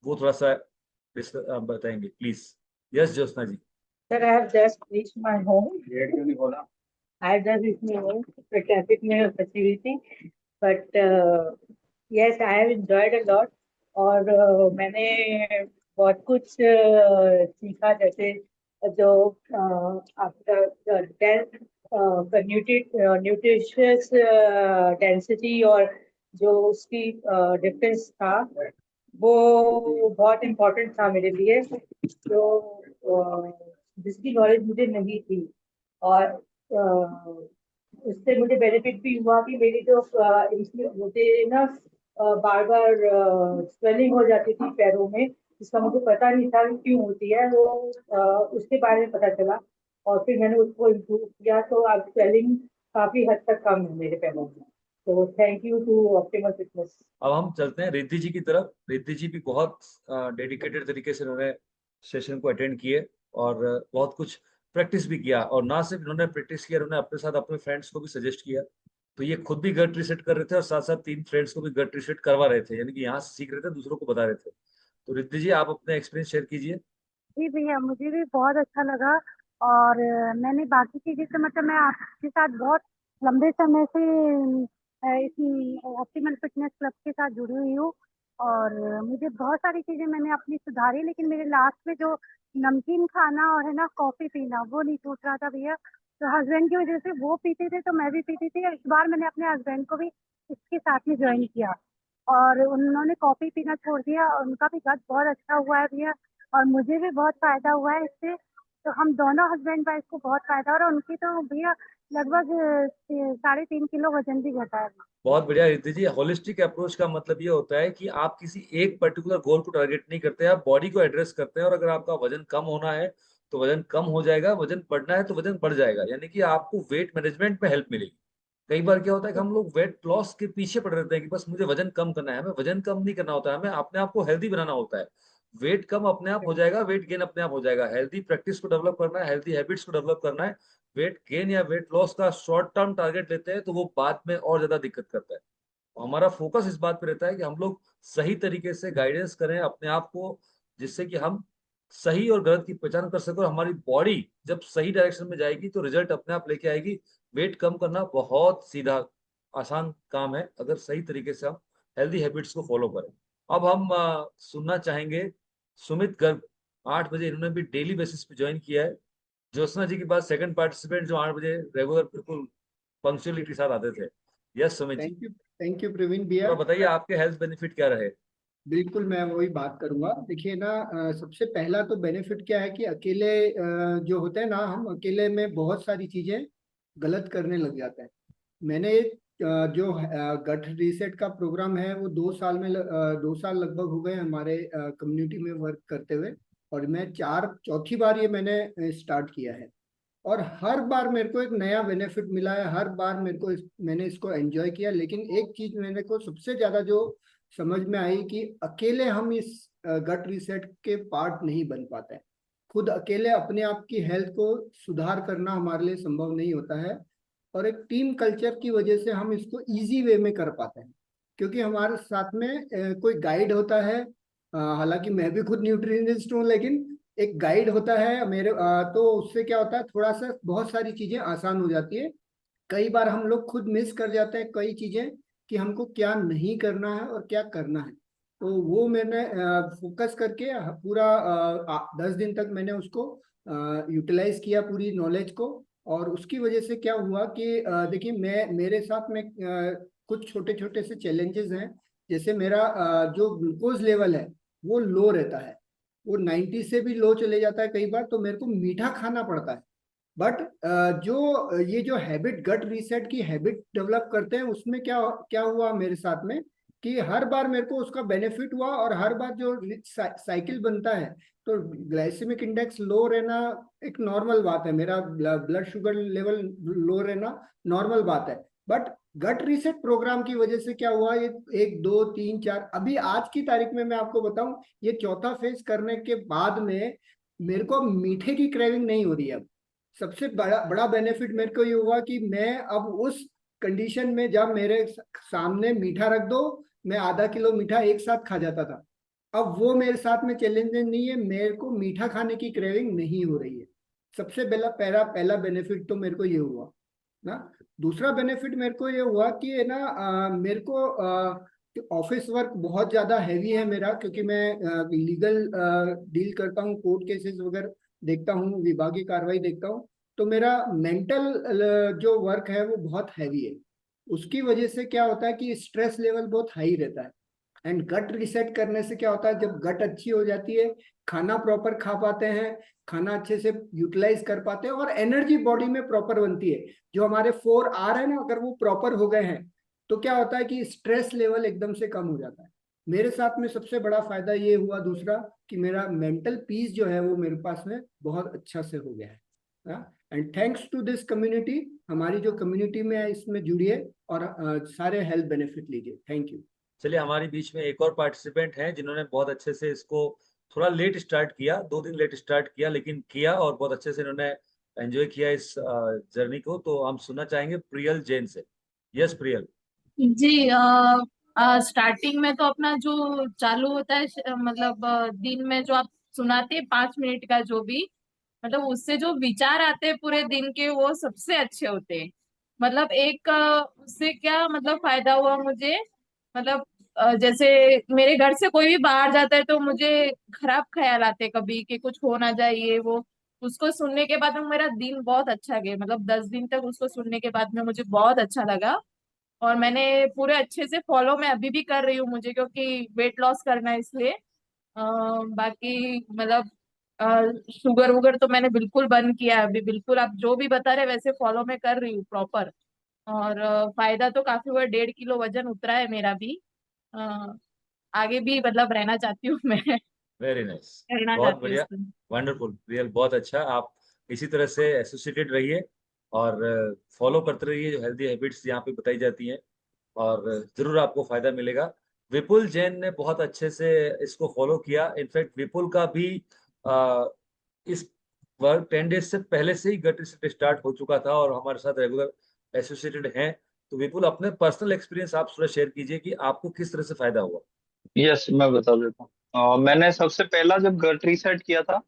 वो थोड़ा सा बताएंगे please. Yes Jyotsna ji. Sir, I have just reached my home. I have just reached my home. The traffic में फंसी हुई थी, but yes, I have enjoyed a lot. और मैंने बहुत कुछ सीखा, जैसे जो आपका न्यूट्रिशियस डेंसिटी और जो उसकी डिफरेंस था, वो बहुत इम्पोर्टेंट था मेरे लिए, जो जिसकी नॉलेज मुझे नहीं थी। और उससे मुझे बेनिफिट भी हुआ कि मेरी जो मुझे ना बार बार स्वेलिंग हो जाती थी पैरों में, जिसका मुझे पता नहीं था कि क्यों होती है, वो उसके बारे में पता चला और फिर मैंने उसको इम्प्रूव किया, तो अब स्वेलिंग काफी हद तक कम है मेरे पैरों में। तो thank you to optimal fitness. अब हम चलते हैं रिद्धि जी की तरफ। रिद्धि जी भी बहुत डेडिकेटेड तरीके से उन्होंने सेशन को अटेंड किए और बहुत कुछ प्रैक्टिस भी किया। और ना सिर्फ इन्होंने प्रैक्टिस किया, उन्होंने अपने साथ अपने फ्रेंड्स को भी सजेस्ट किया। तो ये खुद भी गट रीसेट कर रहे थे और साथ साथ 3 फ्रेंड्स को भी गट रीसेट करवा रहे थे, यानी कि यहाँ से सीख रहे थे, दूसरों को बता रहे थे। तो रिद्धि जी, आप अपने एक्सपीरियंस शेयर कीजिए। जी भैया, मुझे भी बहुत अच्छा लगा। और मैंने बाकी चीजें तो मतलब मैं आपके साथ बहुत लंबे समय से इस ऑप्टिमल फिटनेस क्लब के साथ जुड़ी हुई हूँ। और मुझे बहुत सारी चीजें मैंने अपनी सुधारी, लेकिन मेरे लास्ट में जो नमकीन खाना और है ना कॉफी पीना, वो नहीं छूट रहा था भैया। तो हस्बैंड की वजह से वो पीते थे तो मैं भी पीती थी, और इस बार मैंने अपने हस्बैंड को भी इसके साथ में ज्वाइन किया और उन्होंने कॉफी पीना छोड़ दिया और उनका भी गट बहुत अच्छा हुआ है भैया। और मुझे भी बहुत फायदा हुआ है इससे। तो हम दोनों हस्बैंड वाइफ को बहुत फायदा हो रहा है। उनकी तो भैया लगभग 3.5 किलो वजन भी घटा है। बहुत बढ़िया रिद्धि जी। होलिस्टिक अप्रोच का मतलब ये होता है कि आप किसी एक पर्टिकुलर गोल को टारगेट नहीं करते, आप बॉडी को एड्रेस करते हैं। और अगर आपका वजन कम होना है तो वजन कम हो जाएगा, वजन बढ़ना है तो वजन बढ़ जाएगा, यानी कि आपको वेट मैनेजमेंट में हेल्प मिलेगी। कई बार क्या होता है कि हम लोग वेट लॉस के पीछे पड़ रहते हैं कि बस मुझे वजन कम करना है। हमें वजन कम नहीं करना होता है, हमें अपने आप को हेल्दी बनाना होता है। वेट कम अपने आप हो जाएगा, वेट गेन अपने आप हो जाएगा। हेल्दी प्रैक्टिस को डेवलप करना है, हेल्दी हैबिट्स को डेवलप करना है। वेट गेन या वेट लॉस का शॉर्ट टर्म टारगेट लेते हैं तो वो बाद में और ज्यादा दिक्कत करता है। हमारा फोकस इस बात पे रहता है कि हम लोग सही तरीके से गाइडेंस करें अपने आप को, जिससे कि हम सही और गलत की पहचान कर सकें। और हमारी बॉडी जब सही डायरेक्शन में जाएगी तो रिजल्ट अपने आप लेके आएगी। वेट कम करना बहुत सीधा आसान काम है अगर सही तरीके से हम हेल्दी हैबिट्स को फॉलो करें। अब हम सुनना चाहेंगे सुमित गर्ग। 8 बजे इन्होंने भी डेली बेसिस पे ज्वाइन किया है। ज्योत्सना जी के बाद सेकंड पार्टिसिपेंट जो 8 बजे रेगुलर बिल्कुल पंक्चुअलिटी के साथ आते थे। Yes Sumit ji, thank you Praveen भैया। तो बताइए आपके हेल्थ बेनिफिट क्या रहे। बिल्कुल, मैं वही बात करूंगा। देखिए ना, सबसे पहला तो बेनिफिट क्या है कि अकेले जो होते हैं ना, हम अकेले में बहुत सारी चीजें गलत करने लग जाते हैं। मैंने जो गट रीसेट का प्रोग्राम है वो 2 साल लगभग हो गए हमारे कम्युनिटी में वर्क करते हुए, और मैं चौथी बार ये मैंने स्टार्ट किया है। और हर बार मेरे को एक नया बेनिफिट मिला है, हर बार मैंने इसको एंजॉय किया। लेकिन एक चीज मेरे को सबसे ज्यादा जो समझ में आई कि अकेले हम इस गट रीसेट के पार्ट नहीं बन पाते हैं। खुद अकेले अपने आप की हेल्थ को सुधार करना हमारे लिए संभव नहीं होता है, और एक टीम कल्चर की वजह से हम इसको इजी वे में कर पाते हैं, क्योंकि हमारे साथ में कोई गाइड होता है। हालांकि मैं भी खुद न्यूट्रिशनिस्ट हूँ, लेकिन एक गाइड होता है मेरे, तो उससे क्या होता है, थोड़ा सा बहुत सारी चीजें आसान हो जाती है। कई बार हम लोग खुद मिस कर जाते हैं कई चीजें, कि हमको क्या नहीं करना है और क्या करना है। तो वो मैंने फोकस करके पूरा 10 दिन तक मैंने उसको यूटिलाइज किया, पूरी नॉलेज को। और उसकी वजह से क्या हुआ कि देखिए, मेरे साथ में कुछ छोटे छोटे से चैलेंजेस हैं। जैसे मेरा जो ग्लूकोज लेवल है वो लो रहता है, वो 90 से भी लो चले जाता है कई बार, तो मेरे को मीठा खाना पड़ता है। बट जो हैबिट, गट रीसेट की हैबिट डेवलप करते हैं, उसमें क्या क्या हुआ मेरे साथ में, कि हर बार मेरे को उसका बेनिफिट हुआ। और हर बार जो साइकिल बनता है, तो ग्लाइसेमिक इंडेक्स लो रहना एक नॉर्मल बात है, मेरा ब्लड शुगर लेवल लो रहना नॉर्मल बात है। बट गट रीसेट प्रोग्राम की वजह से क्या हुआ, ये 1 2 3 4, अभी आज की तारीख में मैं आपको बताऊं, ये चौथा फेज करने के बाद में मेरे को मीठे की क्रेविंग नहीं हो रही है अब। सबसे बड़ा बड़ा बेनिफिट मेरे को ये हुआ कि मैं अब उस कंडीशन में, जब मेरे सामने मीठा रख दो, मैं आधा किलो मीठा एक साथ खा जाता था। अब वो मेरे साथ में चैलेंज नहीं है, मेरे को मीठा खाने की क्रेविंग नहीं हो रही है। सबसे पहला बेनिफिट तो मेरे को ये हुआ ना। दूसरा बेनिफिट मेरे को ये हुआ कि है ना, मेरे को ऑफिस वर्क बहुत ज्यादा हैवी है मेरा, क्योंकि मैं लीगल डील करता हूँ, कोर्ट केसेस वगैरह देखता हूँ, विभागीय कार्रवाई देखता हूँ। तो मेरा मेंटल जो वर्क है वो बहुत हैवी है। उसकी वजह से क्या होता है कि स्ट्रेस लेवल बहुत हाई रहता है। एंड गट रिसेट करने से क्या होता है, जब गट अच्छी हो जाती है, खाना प्रॉपर खा पाते हैं, खाना अच्छे से यूटिलाइज कर पाते हैं, और एनर्जी बॉडी में प्रॉपर बनती है। जो हमारे 4R है ना, अगर वो प्रॉपर हो गए हैं, तो क्या होता है कि स्ट्रेस लेवल एकदम से कम हो जाता है। मेरे साथ में सबसे बड़ा फायदा ये हुआ दूसरा, कि मेरा मेंटल पीस जो है वो मेरे पास में बहुत अच्छा से हो गया है। And thanks to this community, हमारी जो कम्युनिटी में है इसमें जुड़िए और सारे हेल्थ बेनिफिट लीजिए। Thank you. चलिए, हमारे बीच में एक और पार्टिसिपेंट हैं जिन्होंने बहुत अच्छे से इसको थोड़ा लेट स्टार्ट किया, 2 दिन लेट स्टार्ट किया, लेकिन किया और बहुत अच्छे से इन्होंने एंजॉय किया इस जर्नी को। तो हम सुनना चाहेंगे प्रियल जैन से। यस प्रियल। जी, स्टार्टिंग में तो अपना जो चालू होता है, मतलब दिन में जो आप सुनाते हैं 5 मिनट का जो भी, मतलब उससे जो विचार आते हैं पूरे दिन के, वो सबसे अच्छे होते हैं। मतलब एक उससे क्या मतलब फायदा हुआ मुझे, मतलब जैसे मेरे घर से कोई भी बाहर जाता है तो मुझे खराब ख्याल आते हैं कभी, कि कुछ हो ना जाए ये वो। उसको सुनने के बाद में मेरा दिन बहुत अच्छा गया, मतलब 10 दिन तक उसको सुनने के बाद में मुझे बहुत अच्छा लगा। और मैंने पूरे अच्छे से फॉलो मैं अभी भी कर रही हूँ, मुझे क्योंकि वेट लॉस करना है इसलिए। बाकी मतलब शुगर वुगर तो मैंने बिल्कुल बंद किया है अभी, बिल्कुल आप जो भी बता रहे वैसे फॉलो मैं कर रही हूँ प्रॉपर। और फायदा तो काफी हुआ, 1.5 किलो वजन उतरा है मेरा भी। अ, आगे भी मतलब रहना चाहती हूँ मैं। वेरी नाइस, रहना बहुत चाहती हूँ बढ़िया, इसमें। वंडरफुल प्रियल, बहुत अच्छा। आप इसी तरह से एसोसिएटेड रहिए और फॉलो करते रहिए जो हेल्दी हैबिट्स यहाँ पे बताई जाती हैं, और जरूर आपको फायदा मिलेगा। विपुल जैन ने बहुत अच्छे से इसको फॉलो किया। इनफैक्ट विपुल का भी इस वर्क 10 डेज से पहले से ही गट स्टार्ट हो चुका था और हमारे साथ रेगुलर एसोसिएटेड हैं। तो विपुल, अपने पर्सनल एक्सपीरियंस आप थोड़ा शेयर कीजिए कि आपको किस तरह से फायदा हुआ। यस, मैं बता देता हूँ। मैंने सबसे पहला जब गट रीसेट किया था,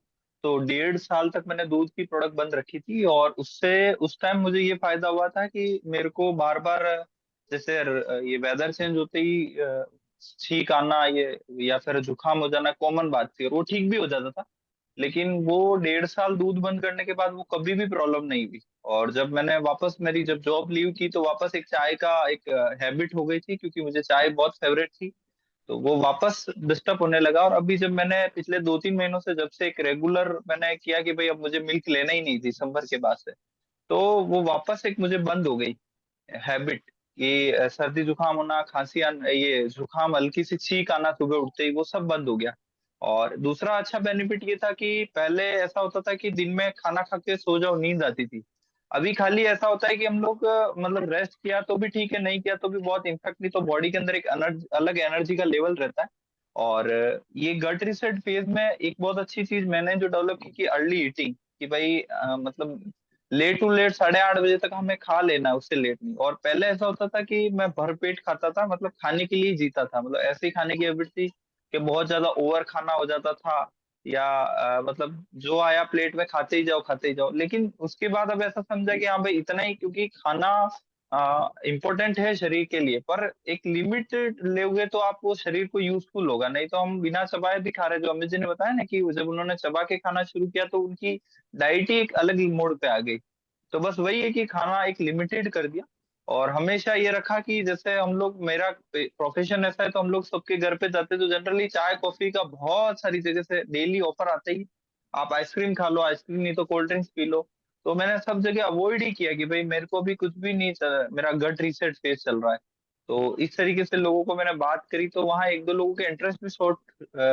तो 1.5 साल तक मैंने दूध की प्रोडक्ट बंद रखी थी, और उससे उस टाइम मुझे ये फायदा हुआ था कि मेरे को बार बार, जैसे ये वेदर चेंज होते ही छींक आना, ये या फिर जुकाम हो जाना कॉमन बात थी, और वो ठीक भी हो जाता था। लेकिन वो 1.5 साल दूध बंद करने के बाद वो कभी भी प्रॉब्लम नहीं हुई। और जब मैंने वापस मेरी जब जॉब लीव की, तो वापस एक चाय का एक हैबिट हो गई थी, क्योंकि मुझे चाय बहुत फेवरेट थी। तो वो वापस डिस्टर्ब होने लगा। और अभी जब मैंने पिछले 2-3 महीनों से जब से एक रेगुलर मैंने किया कि भाई अब मुझे मिल्क लेना ही नहीं दिसंबर के बाद से, तो वो वापस एक मुझे बंद हो गई हैबिट। कि सर्दी जुकाम होना, खांसी आना, ये जुकाम, हल्की सी छींक आना सुबह उठते ही, वो सब बंद हो गया। और दूसरा अच्छा बेनिफिट ये था कि पहले ऐसा होता था कि दिन में खाना खा के सो जाओ, नींद आती थी। अभी खाली ऐसा होता है कि हम लोग मतलब रेस्ट किया तो भी ठीक है, नहीं किया तो भी बहुत इम्पैक्ट नहीं, तो बॉडी के अंदर एक अलग एनर्जी का लेवल रहता है। और ये गट रिसेट फेज में एक बहुत अच्छी चीज मैंने जो डेवलप की कि अर्ली ईटिंग, कि भाई मतलब लेट टू लेट 8:30 बजे तक हमें खा लेना है, उससे लेट नहीं। और पहले ऐसा होता था कि मैं भर पेट खाता था, मतलब खाने के लिए जीता था, मतलब ऐसे ही खाने की हैबिट थी कि बहुत ज्यादा ओवर खाना हो जाता था, या मतलब जो आया प्लेट में खाते ही जाओ खाते ही जाओ। लेकिन उसके बाद अब ऐसा समझा कि हाँ भाई इतना ही, क्योंकि खाना इम्पोर्टेंट है शरीर के लिए, पर एक लिमिट लोगे तो आप वो शरीर को यूजफुल होगा। नहीं तो हम बिना चबाए भी खा रहे हैं, जो अमित जी ने बताया ना कि जब उन्होंने चबा के खाना शुरू किया तो उनकी डाइट ही एक अलग मोड पे आ गई। तो बस वही है कि खाना एक लिमिटेड कर दिया। और हमेशा ये रखा कि जैसे हम लोग, मेरा प्रोफेशन ऐसा है तो हम लोग सबके घर पे जाते तो जनरली चाय कॉफी का बहुत सारी जगह से डेली ऑफर आते ही, आप आइसक्रीम खा लो, आइसक्रीम नहीं तो कोल्ड ड्रिंक्स पी लो। तो मैंने सब जगह अवॉइड ही किया कि भाई मेरे को भी कुछ भी नहीं मेरा गट रीसेट फेज चल रहा है। तो इस तरीके से लोगों को मैंने बात करी, तो वहाँ एक दो लोगों के इंटरेस्ट भी शॉर्ट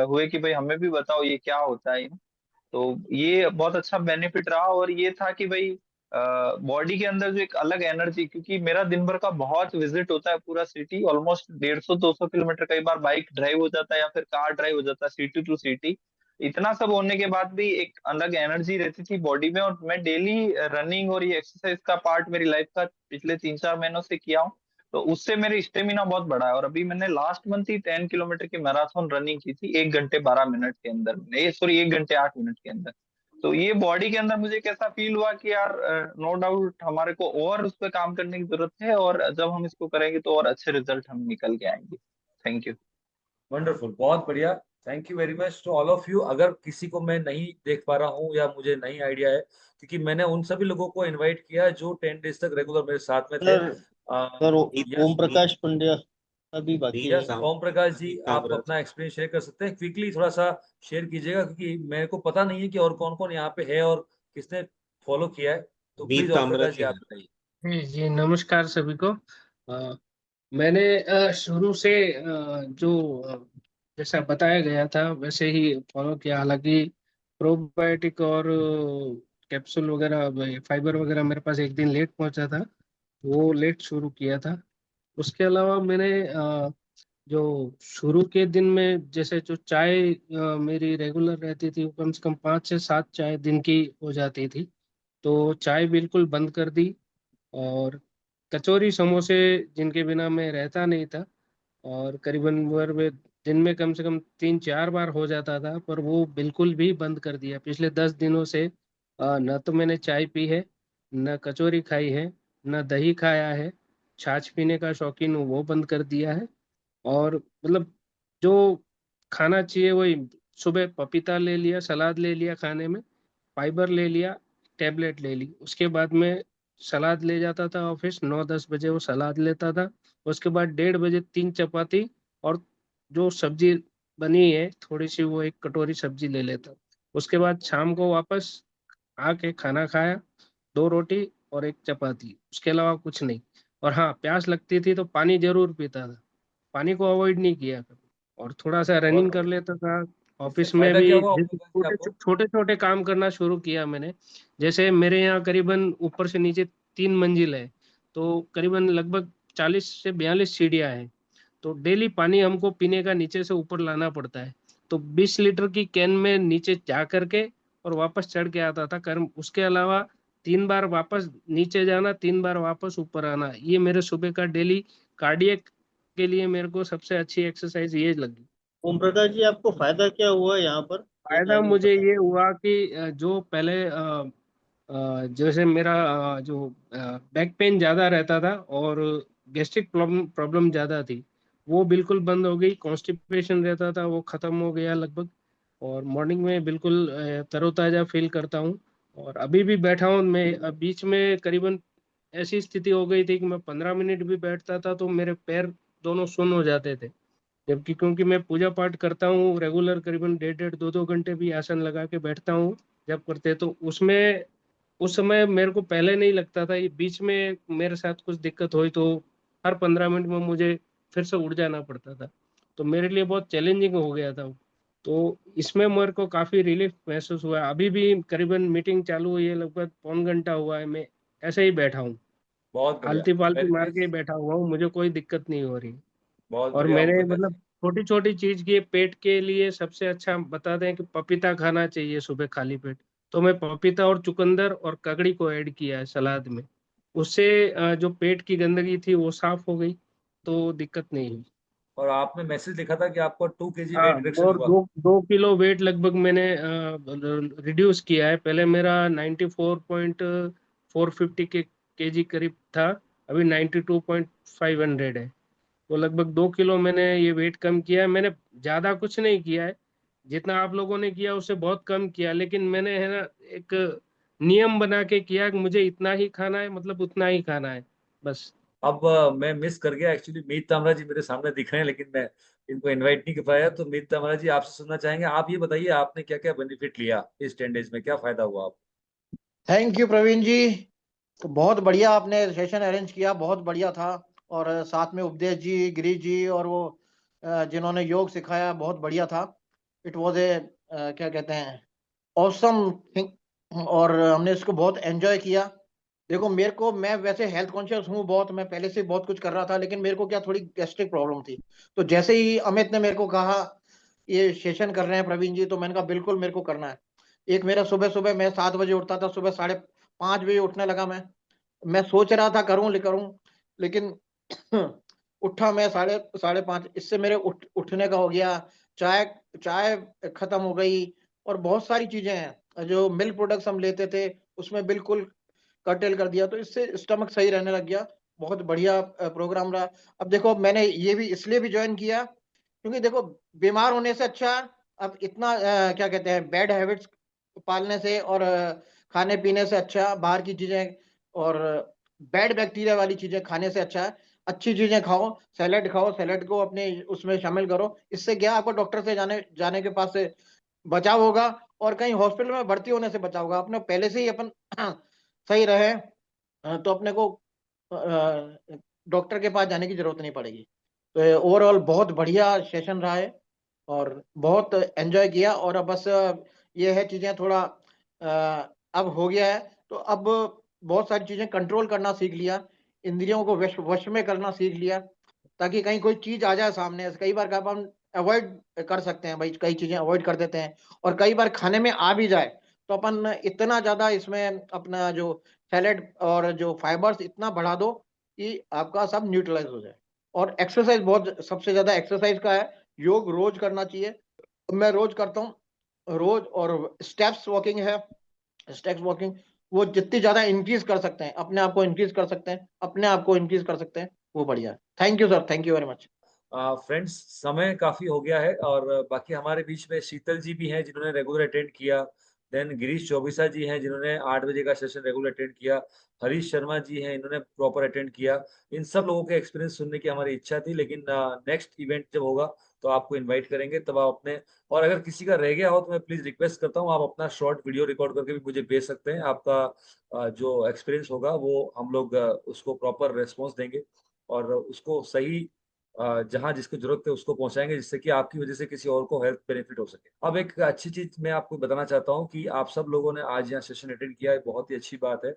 हुए कि भाई हमें भी बताओ ये क्या होता है। तो ये बहुत अच्छा बेनिफिट रहा। और ये था कि भाई बॉडी के अंदर जो एक अलग एनर्जी, क्योंकि मेरा दिन भर का बहुत विजिट होता है पूरा सिटी, ऑलमोस्ट 150-200 किलोमीटर, कई बार बाइक ड्राइव हो जाता है या फिर कार ड्राइव हो जाता है सिटी टू सिटी। इतना सब होने के बाद भी एक अलग एनर्जी रहती थी बॉडी में। और मैं डेली रनिंग और ये एक्सरसाइज का पार्ट मेरी लाइफ का पिछले 3-4 महीनों से किया हूँ। तो उससे मेरी स्टेमिना बहुत बढ़ा है। और अभी मैंने लास्ट मंथ ही 10 किलोमीटर की मैराथन रनिंग की थी 1 घंटे 12 मिनट के अंदर, ये सॉरी 1 घंटे 8 मिनट के अंदर। तो ये बॉडी के अंदर मुझे कैसा फील हुआ कि यार नो डाउट हमारे को और उस पर काम करने की जरूरत है, और जब हम इसको करेंगे तो और अच्छे रिजल्ट हम निकल के आएंगे। Thank you. वंडरफुल, बहुत बढ़िया। Thank you very much to all of you. अगर किसी को मैं नहीं देख पा रहा हूँ या मुझे नहीं आइडिया है, क्योंकि मैंने उन सभी लोगों को इनवाइट किया जो 10 डेज तक रेगुलर मेरे साथ में थे। सर ओम प्रकाश पंड्या अभी बाकी है। यस, ओम प्रकाश जी, आप अपना एक्सपीरियंस शेयर कर सकते हैं। क्विकली थोड़ा सा शेयर कीजिएगा, क्योंकि मेरे को पता नहीं है कि और कौन कौन यहाँ पे है और किसने फॉलो किया है। तो प्लीज मीत ओम प्रकाश ताम्रत जी भी आप है। बताइए। जी नमस्कार सभी को। मैंने शुरू से जो जैसा बताया गया था वैसे ही फॉलो किया। हालांकि प्रोबायोटिक और कैप्सूल वगैरह फाइबर वगैरह मेरे पास एक दिन लेट पहुंचा था, वो लेट शुरू किया था। उसके अलावा मैंने जो शुरू के दिन में जैसे जो चाय मेरी रेगुलर रहती थी, वो कम से कम 5 से 7 चाय दिन की हो जाती थी, तो चाय बिल्कुल बंद कर दी। और कचौरी समोसे जिनके बिना मैं रहता नहीं था, और करीबन भर में दिन में कम से कम 3-4 बार हो जाता था, पर वो बिल्कुल भी बंद कर दिया पिछले 10 दिनों से। न तो मैंने चाय पी है, न कचौरी खाई है, न दही खाया है। छाछ पीने का शौकीन हूँ, वो बंद कर दिया है। और मतलब जो खाना चाहिए वही, सुबह पपीता ले लिया, सलाद ले लिया खाने में, फाइबर ले लिया, टेबलेट ले ली। उसके बाद में सलाद ले जाता था ऑफिस, 9-10 बजे वो सलाद लेता था। उसके बाद 1:30 बजे 3 चपाती, और जो सब्जी बनी है थोड़ी सी, वो 1 कटोरी सब्जी ले लेता। उसके बाद शाम को वापस आके खाना खाया, 2 रोटी और 1 चपाती, उसके अलावा कुछ नहीं। और हाँ, प्यास लगती थी तो पानी जरूर पीता था, पानी को अवॉइड नहीं किया कभी। और थोड़ा सा बहुत रनिंग कर बढ़िया। लेता था इससे ऑफिस में फायदा क्या भी। हुआ ओम प्रकाश जी छोटे आपको? छोटे छोटे छोटे काम करना शुरू किया मैंने। जैसे मेरे यहाँ करीबन ऊपर से नीचे 3 मंजिल है, तो करीबन लगभग 40 से 42 सीढ़ियाँ हैं। तो डेली पानी हमको पीने का नीचे से ऊपर लाना पड़ता है। तो 20 लीटर की कैन में नीचे जा करके और वापस चढ़ के आता था कर्म। उसके अलावा 3 बार वापस नीचे जाना, 3 बार वापस ऊपर आना, ये मेरे सुबह का डेली कार्डियक के लिए मेरे को सबसे अच्छी एक्सरसाइज ये लगी। ओम प्रकाश जी आपको फायदा क्या हुआ यहाँ पर, ये फायदा जानना मुझे चाहता ये हुआ कि जो पहले जैसे मेरा जो बैक पेन ज़्यादा रहता था और गैस्ट्रिक प्रॉब्लम प्रॉब्लम ज़्यादा थी, वो बिल्कुल बंद हो गई। कॉन्स्टिपेशन रहता था, वो ख़त्म हो गया लगभग। और मॉर्निंग में बिल्कुल तरोताज़ा फील करता हूँ। और अभी भी बैठा हूँ मैं, बीच में करीबन ऐसी स्थिति हो गई थी कि मैं 15 मिनट भी बैठता था तो मेरे पैर दोनों सुन्न हो जाते थे। जबकि क्योंकि मैं पूजा पाठ करता हूँ रेगुलर, करीबन 1.5-2 घंटे भी आसन लगा के बैठता हूँ जब करते, तो उसमें उस समय मेरे को पहले नहीं लगता था। ये बीच में मेरे साथ कुछ दिक्कत हुई तो हर 15 मिनट में मुझे फिर से उठ जाना पड़ता था। तो मेरे लिए बहुत चैलेंजिंग हो गया था। तो इसमें मेरे को काफी रिलीफ महसूस हुआ। अभी भी करीबन मीटिंग चालू हुई है, लगभग पौन घंटा हुआ है, मैं ऐसे ही बैठा हूँ, बहुत बढ़िया। आलती पालती वेरी मार के ही नाइस। बैठा हुआ हूँ, मुझे कोई दिक्कत नहीं हो रही। बहुत और बढ़िया ओम मैंने प्रकाश मतलब जी। छोटी छोटी चीज की पेट के लिए सबसे अच्छा बता दें कि पपीता खाना चाहिए सुबह खाली पेट। तो मैं पपीता और चुकंदर और ककड़ी को ऐड किया है सलाद में। उससे जो पेट की गंदगी थी वो साफ हो गई, तो दिक्कत नहीं हुई। और आपने मैसेज लिखा था कि आपको 2 kg हाँ, वेट रिडक्शन और हुआ। 2 किलो वेट लगभग मैंने रिड्यूस किया है। पहले मेरा 94.450 केजी करीब था, अभी 92.500 है। तो लगभग 2 किलो मैंने ये वेट कम किया है। मैंने ज्यादा कुछ नहीं किया है, जितना आप लोगों ने किया उससे बहुत कम किया, लेकिन मैंने है ना एक नियम बना के किया कि मुझे इतना ही खाना है, मतलब उतना ही खाना है बस। अब मैं मिस कर गया एक्चुअली, मीत तामरा जी मेरे सामने दिख रहे हैं लेकिन मैं इनको इनवाइट नहीं कर पाया। तो मीत तामरा जी आपसे सुनना चाहेंगे, आप ये बताइए आपने क्या क्या बेनिफिट लिया इस 10 डेज में, क्या फायदा हुआ आप। थैंक यू प्रवीण जी। तो बहुत बढ़िया आपने सेशन अरेंज किया, बहुत बढ़िया था। और साथ में उपदेश जी, गिरीश जी, और वो जिन्होंने योग सिखाया, बहुत बढ़िया था। इट वॉज ए क्या कहते हैं, ऑसम थिंग। और हमने इसको बहुत एंजॉय किया। देखो मेरे को, मैं वैसे हेल्थ कॉन्शियस हूँ बहुत, मैं पहले से बहुत कुछ कर रहा था, लेकिन मेरे को क्या थोड़ी गैस्ट्रिक प्रॉब्लम थी। तो जैसे ही अमित ने मेरे को कहा ये सेशन कर रहे हैं प्रवीण जी, तो मैंने कहा बिल्कुल मेरे को करना है। एक मेरा सुबह सुबह, मैं 7 बजे उठता था, सुबह 5:30 बजे उठने लगा मैं सोच रहा था करूं करूं, लेकिन उठा मैं साढ़े साढ़े 5। इससे मेरे उठने का हो गया। चाय चाय खत्म हो गई। और बहुत सारी चीजें हैं, जो मिल्क प्रोडक्ट्स हम लेते थे उसमें बिल्कुल कर्टेल कर दिया, तो इससे स्टमक सही रहने लग गया। बहुत बढ़िया प्रोग्राम रहा। अब देखो मैंने ये भी इसलिए भी ज्वाइन किया, क्योंकि देखो बीमार होने से अच्छा, अब इतना क्या कहते हैं, बैड हैबिट्स पालने से और खाने पीने से अच्छा, बाहर की चीजें और बैड बैक्टीरिया वाली चीजें खाने से अच्छा है अच्छी चीजें खाओ। सैलेड खाओ, सैलेड को अपने उसमें शामिल करो। इससे क्या, आपको डॉक्टर से जाने जाने के पास से बचाव होगा, और कहीं हॉस्पिटल में भर्ती होने से बचाव होगा। अपने पहले से ही अपन सही रहे, तो अपने को डॉक्टर के पास जाने की जरूरत नहीं पड़ेगी। तो ओवरऑल बहुत बढ़िया सेशन रहा है, और बहुत एंजॉय किया। और अब बस ये है, चीजें थोड़ा अब हो गया है, तो अब बहुत सारी चीजें कंट्रोल करना सीख लिया, इंद्रियों को वश में करना सीख लिया, ताकि कहीं कोई चीज आ जाए सामने। कई बार क्या हम अवॉइड कर सकते हैं भाई, कई चीजें अवॉइड कर देते हैं, और कई बार खाने में आ भी जाए तो अपन इतना ज्यादा इसमें अपना जो सैलेड और जो फाइबर्स इतना बढ़ा दो कि आपका सब न्यूट्रलाइज हो जाए। और एक्सरसाइज, बहुत सबसे ज्यादा एक्सरसाइज का है। योग रोज करना चाहिए, मैं रोज करता हूँ रोज। और स्टेप्स वॉकिंग है, स्टेप्स वॉकिंग वो जितनी ज्यादा इंक्रीज कर सकते हैं, अपने आप को इंक्रीज कर सकते हैं, अपने आप को इंक्रीज कर सकते हैं, वो बढ़िया है। Thank you sir, thank you very much. Friends समय काफी हो गया है, और बाकी हमारे बीच में शीतल जी भी हैं जिन्होंने रेगुलर अटेंड किया। देन गिरीश चौबीसा जी हैं जिन्होंने 8 बजे का सेशन रेगुलर अटेंड किया। हरीश शर्मा जी हैं, इन्होंने प्रॉपर अटेंड किया। इन सब लोगों के एक्सपीरियंस सुनने की हमारी इच्छा थी, लेकिन नेक्स्ट इवेंट जब होगा तो आपको इनवाइट करेंगे, तब आप अपने, और अगर किसी का रह गया हो तो मैं प्लीज रिक्वेस्ट करता हूँ, आप अपना शॉर्ट वीडियो रिकॉर्ड करके भी मुझे भेज सकते हैं। आपका जो एक्सपीरियंस होगा वो हम लोग उसको प्रॉपर रेस्पॉन्स देंगे, और उसको सही जहां जिसको जरूरत है उसको पहुंचाएंगे, जिससे कि आपकी वजह से किसी और को हेल्थ बेनिफिट हो सके। अब एक अच्छी चीज मैं आपको बताना चाहता हूं कि आप सब लोगों ने आज यहाँ सेशन अटेंड किया है, बहुत ही अच्छी बात है।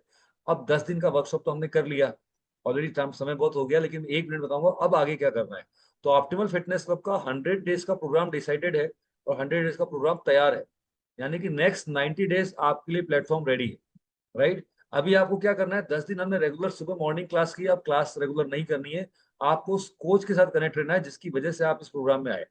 अब 10 दिन का वर्कशॉप तो हमने कर लिया ऑलरेडी, टाइम समय बहुत हो गया, लेकिन 1 मिनट बताऊंगा अब आगे क्या करना है। तो ऑप्टिमल फिटनेस क्लब का 100 डेज का प्रोग्राम डिसाइडेड है, और 100 डेज का प्रोग्राम तैयार है। यानी कि नेक्स्ट 90 डेज आपके लिए प्लेटफॉर्म रेडी है, राइट। अभी आपको क्या करना है, 10 दिन हमने रेगुलर सुबह मॉर्निंग क्लास की, अब क्लास रेगुलर नहीं करनी है। आपको उस कोच के साथ कनेक्ट रहना है जिसकी वजह से आप इस प्रोग्राम में आए,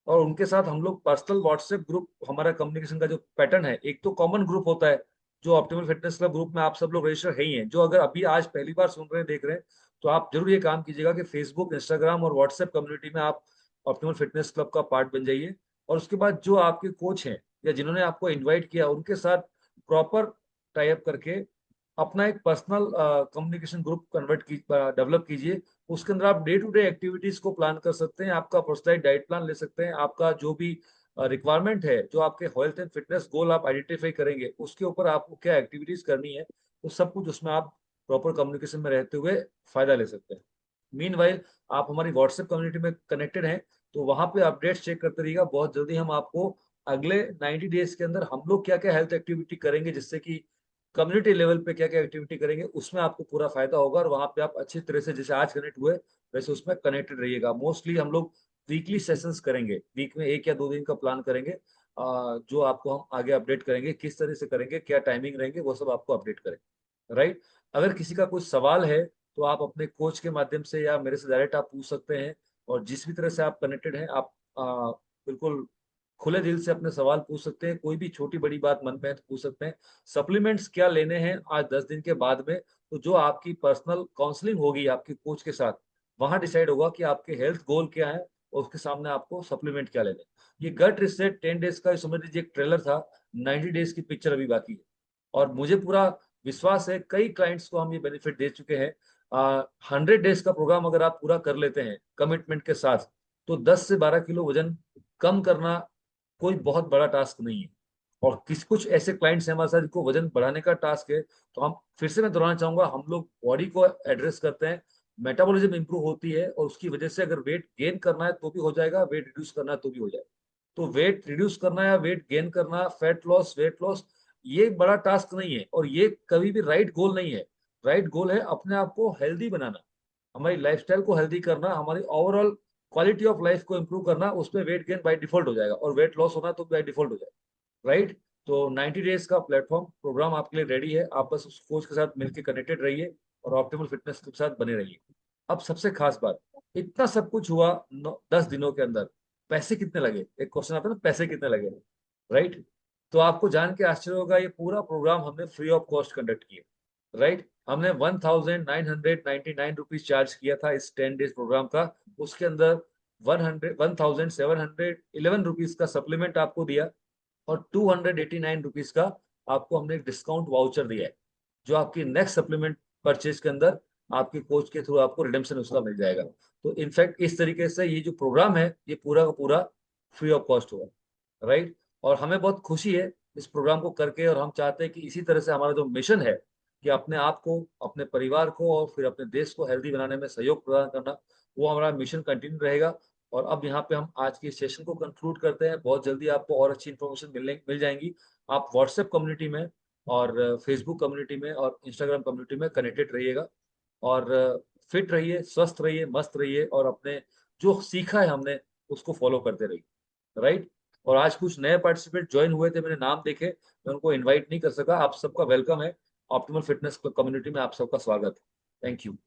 और उनके साथ हम लोग पर्सनल व्हाट्सएप ग्रुप, हमारा कम्युनिकेशन का जो पैटर्न है, एक तो कॉमन ग्रुप होता है जो ऑप्टिमल फिटनेस क्लब ग्रुप में आप सब लोग रजिस्टर है ही हैं। जो अगर अभी आज पहली बार सुन रहे हैं, देख रहे हैं, तो आप जरूर ये काम कीजिएगा कि फेसबुक, इंस्टाग्राम और व्हाट्सएप कम्युनिटी में आप ऑप्टिमल फिटनेस क्लब का पार्ट बन जाइए। और उसके बाद जो आपके कोच हैं या जिन्होंने आपको इन्वाइट किया, उनके साथ प्रॉपर टाई अप करके अपना एक पर्सनल कम्युनिकेशन ग्रुप डेवलप कीजिए। उसके अंदर आप डे टू डे एक्टिविटीज को प्लान कर सकते हैं, आपका पर्सनलाइज्ड डाइट प्लान ले सकते हैं, आपका जो भी रिक्वायरमेंट है, जो आपके हेल्थ एंड फिटनेस गोल आप आइडेंटिफाई करेंगे, उसके ऊपर आपको क्या एक्टिविटीज करनी है, वो सब कुछ उसमें आप प्रॉपर कम्युनिकेशन में रहते हुए फायदा ले सकते हैं। मीनवाइल आप हमारी व्हाट्सएप कम्युनिटी में कनेक्टेड हैं, तो वहां पे अपडेट्स चेक करते रहिएगा। बहुत जल्दी हम आपको अगले 90 डेज के अंदर हम लोग क्या क्या हेल्थ एक्टिविटी करेंगे, जिससे कि कम्युनिटी लेवल पे क्या क्या एक्टिविटी करेंगे, उसमें आपको पूरा फायदा होगा। और वहां पे आप अच्छी तरह से जैसे आज कनेक्ट हुए वैसे उसमें कनेक्टेड रहिएगा। मोस्टली हम लोग वीकली सेशंस करेंगे, वीक में 1 या 2 दिन का प्लान करेंगे, जो आपको हम आगे अपडेट करेंगे, किस तरह से करेंगे, क्या टाइमिंग रहेंगे, वो सब आपको अपडेट करेंगे। राइट। अगर किसी का कोई सवाल है तो आप अपने कोच के माध्यम से या मेरे से डायरेक्ट आप पूछ सकते हैं। और जिस भी तरह से आप कनेक्टेड हैं, आप बिल्कुल खुले दिल से अपने सवाल पूछ सकते हैं। कोई भी छोटी बड़ी बात मन में है तो पूछ सकते हैं। सप्लीमेंट्स क्या लेने हैं आज 10 दिन के बाद में, तो जो आपकी पर्सनल काउंसलिंग होगी आपके कोच के साथ, वहां डिसाइड होगा कि आपके हेल्थ गोल क्या है और उसके सामने आपको सप्लीमेंट क्या लेने। ये गट रिसेट 10 डेज का समझ लीजिए एक ट्रेलर था, 90 डेज की पिक्चर अभी बाकी है। और मुझे पूरा विश्वास है, कई क्लाइंट्स को हम ये बेनिफिट दे चुके हैं। 100 डेज का प्रोग्राम अगर आप पूरा कर लेते हैं कमिटमेंट के साथ, तो 10 से 12 किलो वजन कम करना कोई बहुत बड़ा टास्क नहीं है। और कुछ ऐसे क्लाइंट्स हैं हमारे साथ जिनको वजन बढ़ाने का टास्क है, तो हम फिर से मैं दोहराना चाहूंगा, हम लोग बॉडी को एड्रेस करते हैं, मेटाबॉलिज्म इंप्रूव होती है, और उसकी वजह से अगर वेट गेन करना है तो भी हो जाएगा, वेट रिड्यूस करना है तो भी हो जाएगा। तो वेट रिड्यूस करना या वेट गेन करना, फैट लॉस, वेट लॉस, ये बड़ा टास्क नहीं है, और ये कभी भी राइट गोल नहीं है। राइट गोल है अपने आप को हेल्दी बनाना, हमारी लाइफस्टाइल को हेल्दी करना, हमारी ओवरऑल क्वालिटी ऑफ लाइफ को इंप्रूव करना। उसमें वेट गेन बाय डिफॉल्ट हो जाएगा और वेट लॉस होना तो बाय डिफॉल्ट हो जाएगा। राइट। तो 90 डेज का प्लेटफॉर्म प्रोग्राम आपके लिए रेडी है। आप बस उस कोच के साथ मिलकर कनेक्टेड रहिए और ऑप्टिमल फिटनेस के साथ बने रहिए। अब सबसे खास बात, इतना सब कुछ हुआ 10 दिनों के अंदर, पैसे कितने लगे? एक क्वेश्चन आता है ना, पैसे कितने लगे? राइट। तो आपको जान के आश्चर्य होगा, ये पूरा प्रोग्राम हमने फ्री ऑफ कॉस्ट कंडक्ट किया। राइट। हमने 1999 रुपीज चार्ज किया था इस 10 डेज प्रोग्राम का। उसके अंदर 1711 रुपीज का सप्लीमेंट आपको दिया, और 289 रुपीज का आपको हमने एक डिस्काउंट वाउचर दिया है, जो आपकी नेक्स्ट सप्लीमेंट परचेज के अंदर आपके कोच के थ्रू आपको रिडेम्पशन उसका मिल जाएगा। तो इनफैक्ट इस तरीके से ये जो प्रोग्राम है ये पूरा का पूरा फ्री ऑफ कॉस्ट हुआ। राइट। और हमें बहुत खुशी है इस प्रोग्राम को करके, और हम चाहते हैं कि इसी तरह से हमारा जो मिशन है कि अपने आप को, अपने परिवार को और फिर अपने देश को हेल्दी बनाने में सहयोग प्रदान करना, वो हमारा मिशन कंटिन्यू रहेगा। और अब यहाँ पे हम आज की सेशन को कंक्लूड करते हैं। बहुत जल्दी आपको और अच्छी इन्फॉर्मेशन मिल जाएंगी। आप व्हाट्सएप कम्युनिटी में और फेसबुक कम्युनिटी में और इंस्टाग्राम कम्युनिटी में कनेक्टेड रहिएगा। और फिट रहिए, स्वस्थ रहिए, मस्त रहिए, और अपने जो सीखा है हमने उसको फॉलो करते रहिए। राइट। और आज कुछ नए पार्टिसिपेंट ज्वाइन हुए थे, मैंने नाम देखे, मैं उनको इनवाइट नहीं कर सका। आप सबका वेलकम है ऑप्टिमल फिटनेस कम्युनिटी में, आप सबका स्वागत है। Thank you.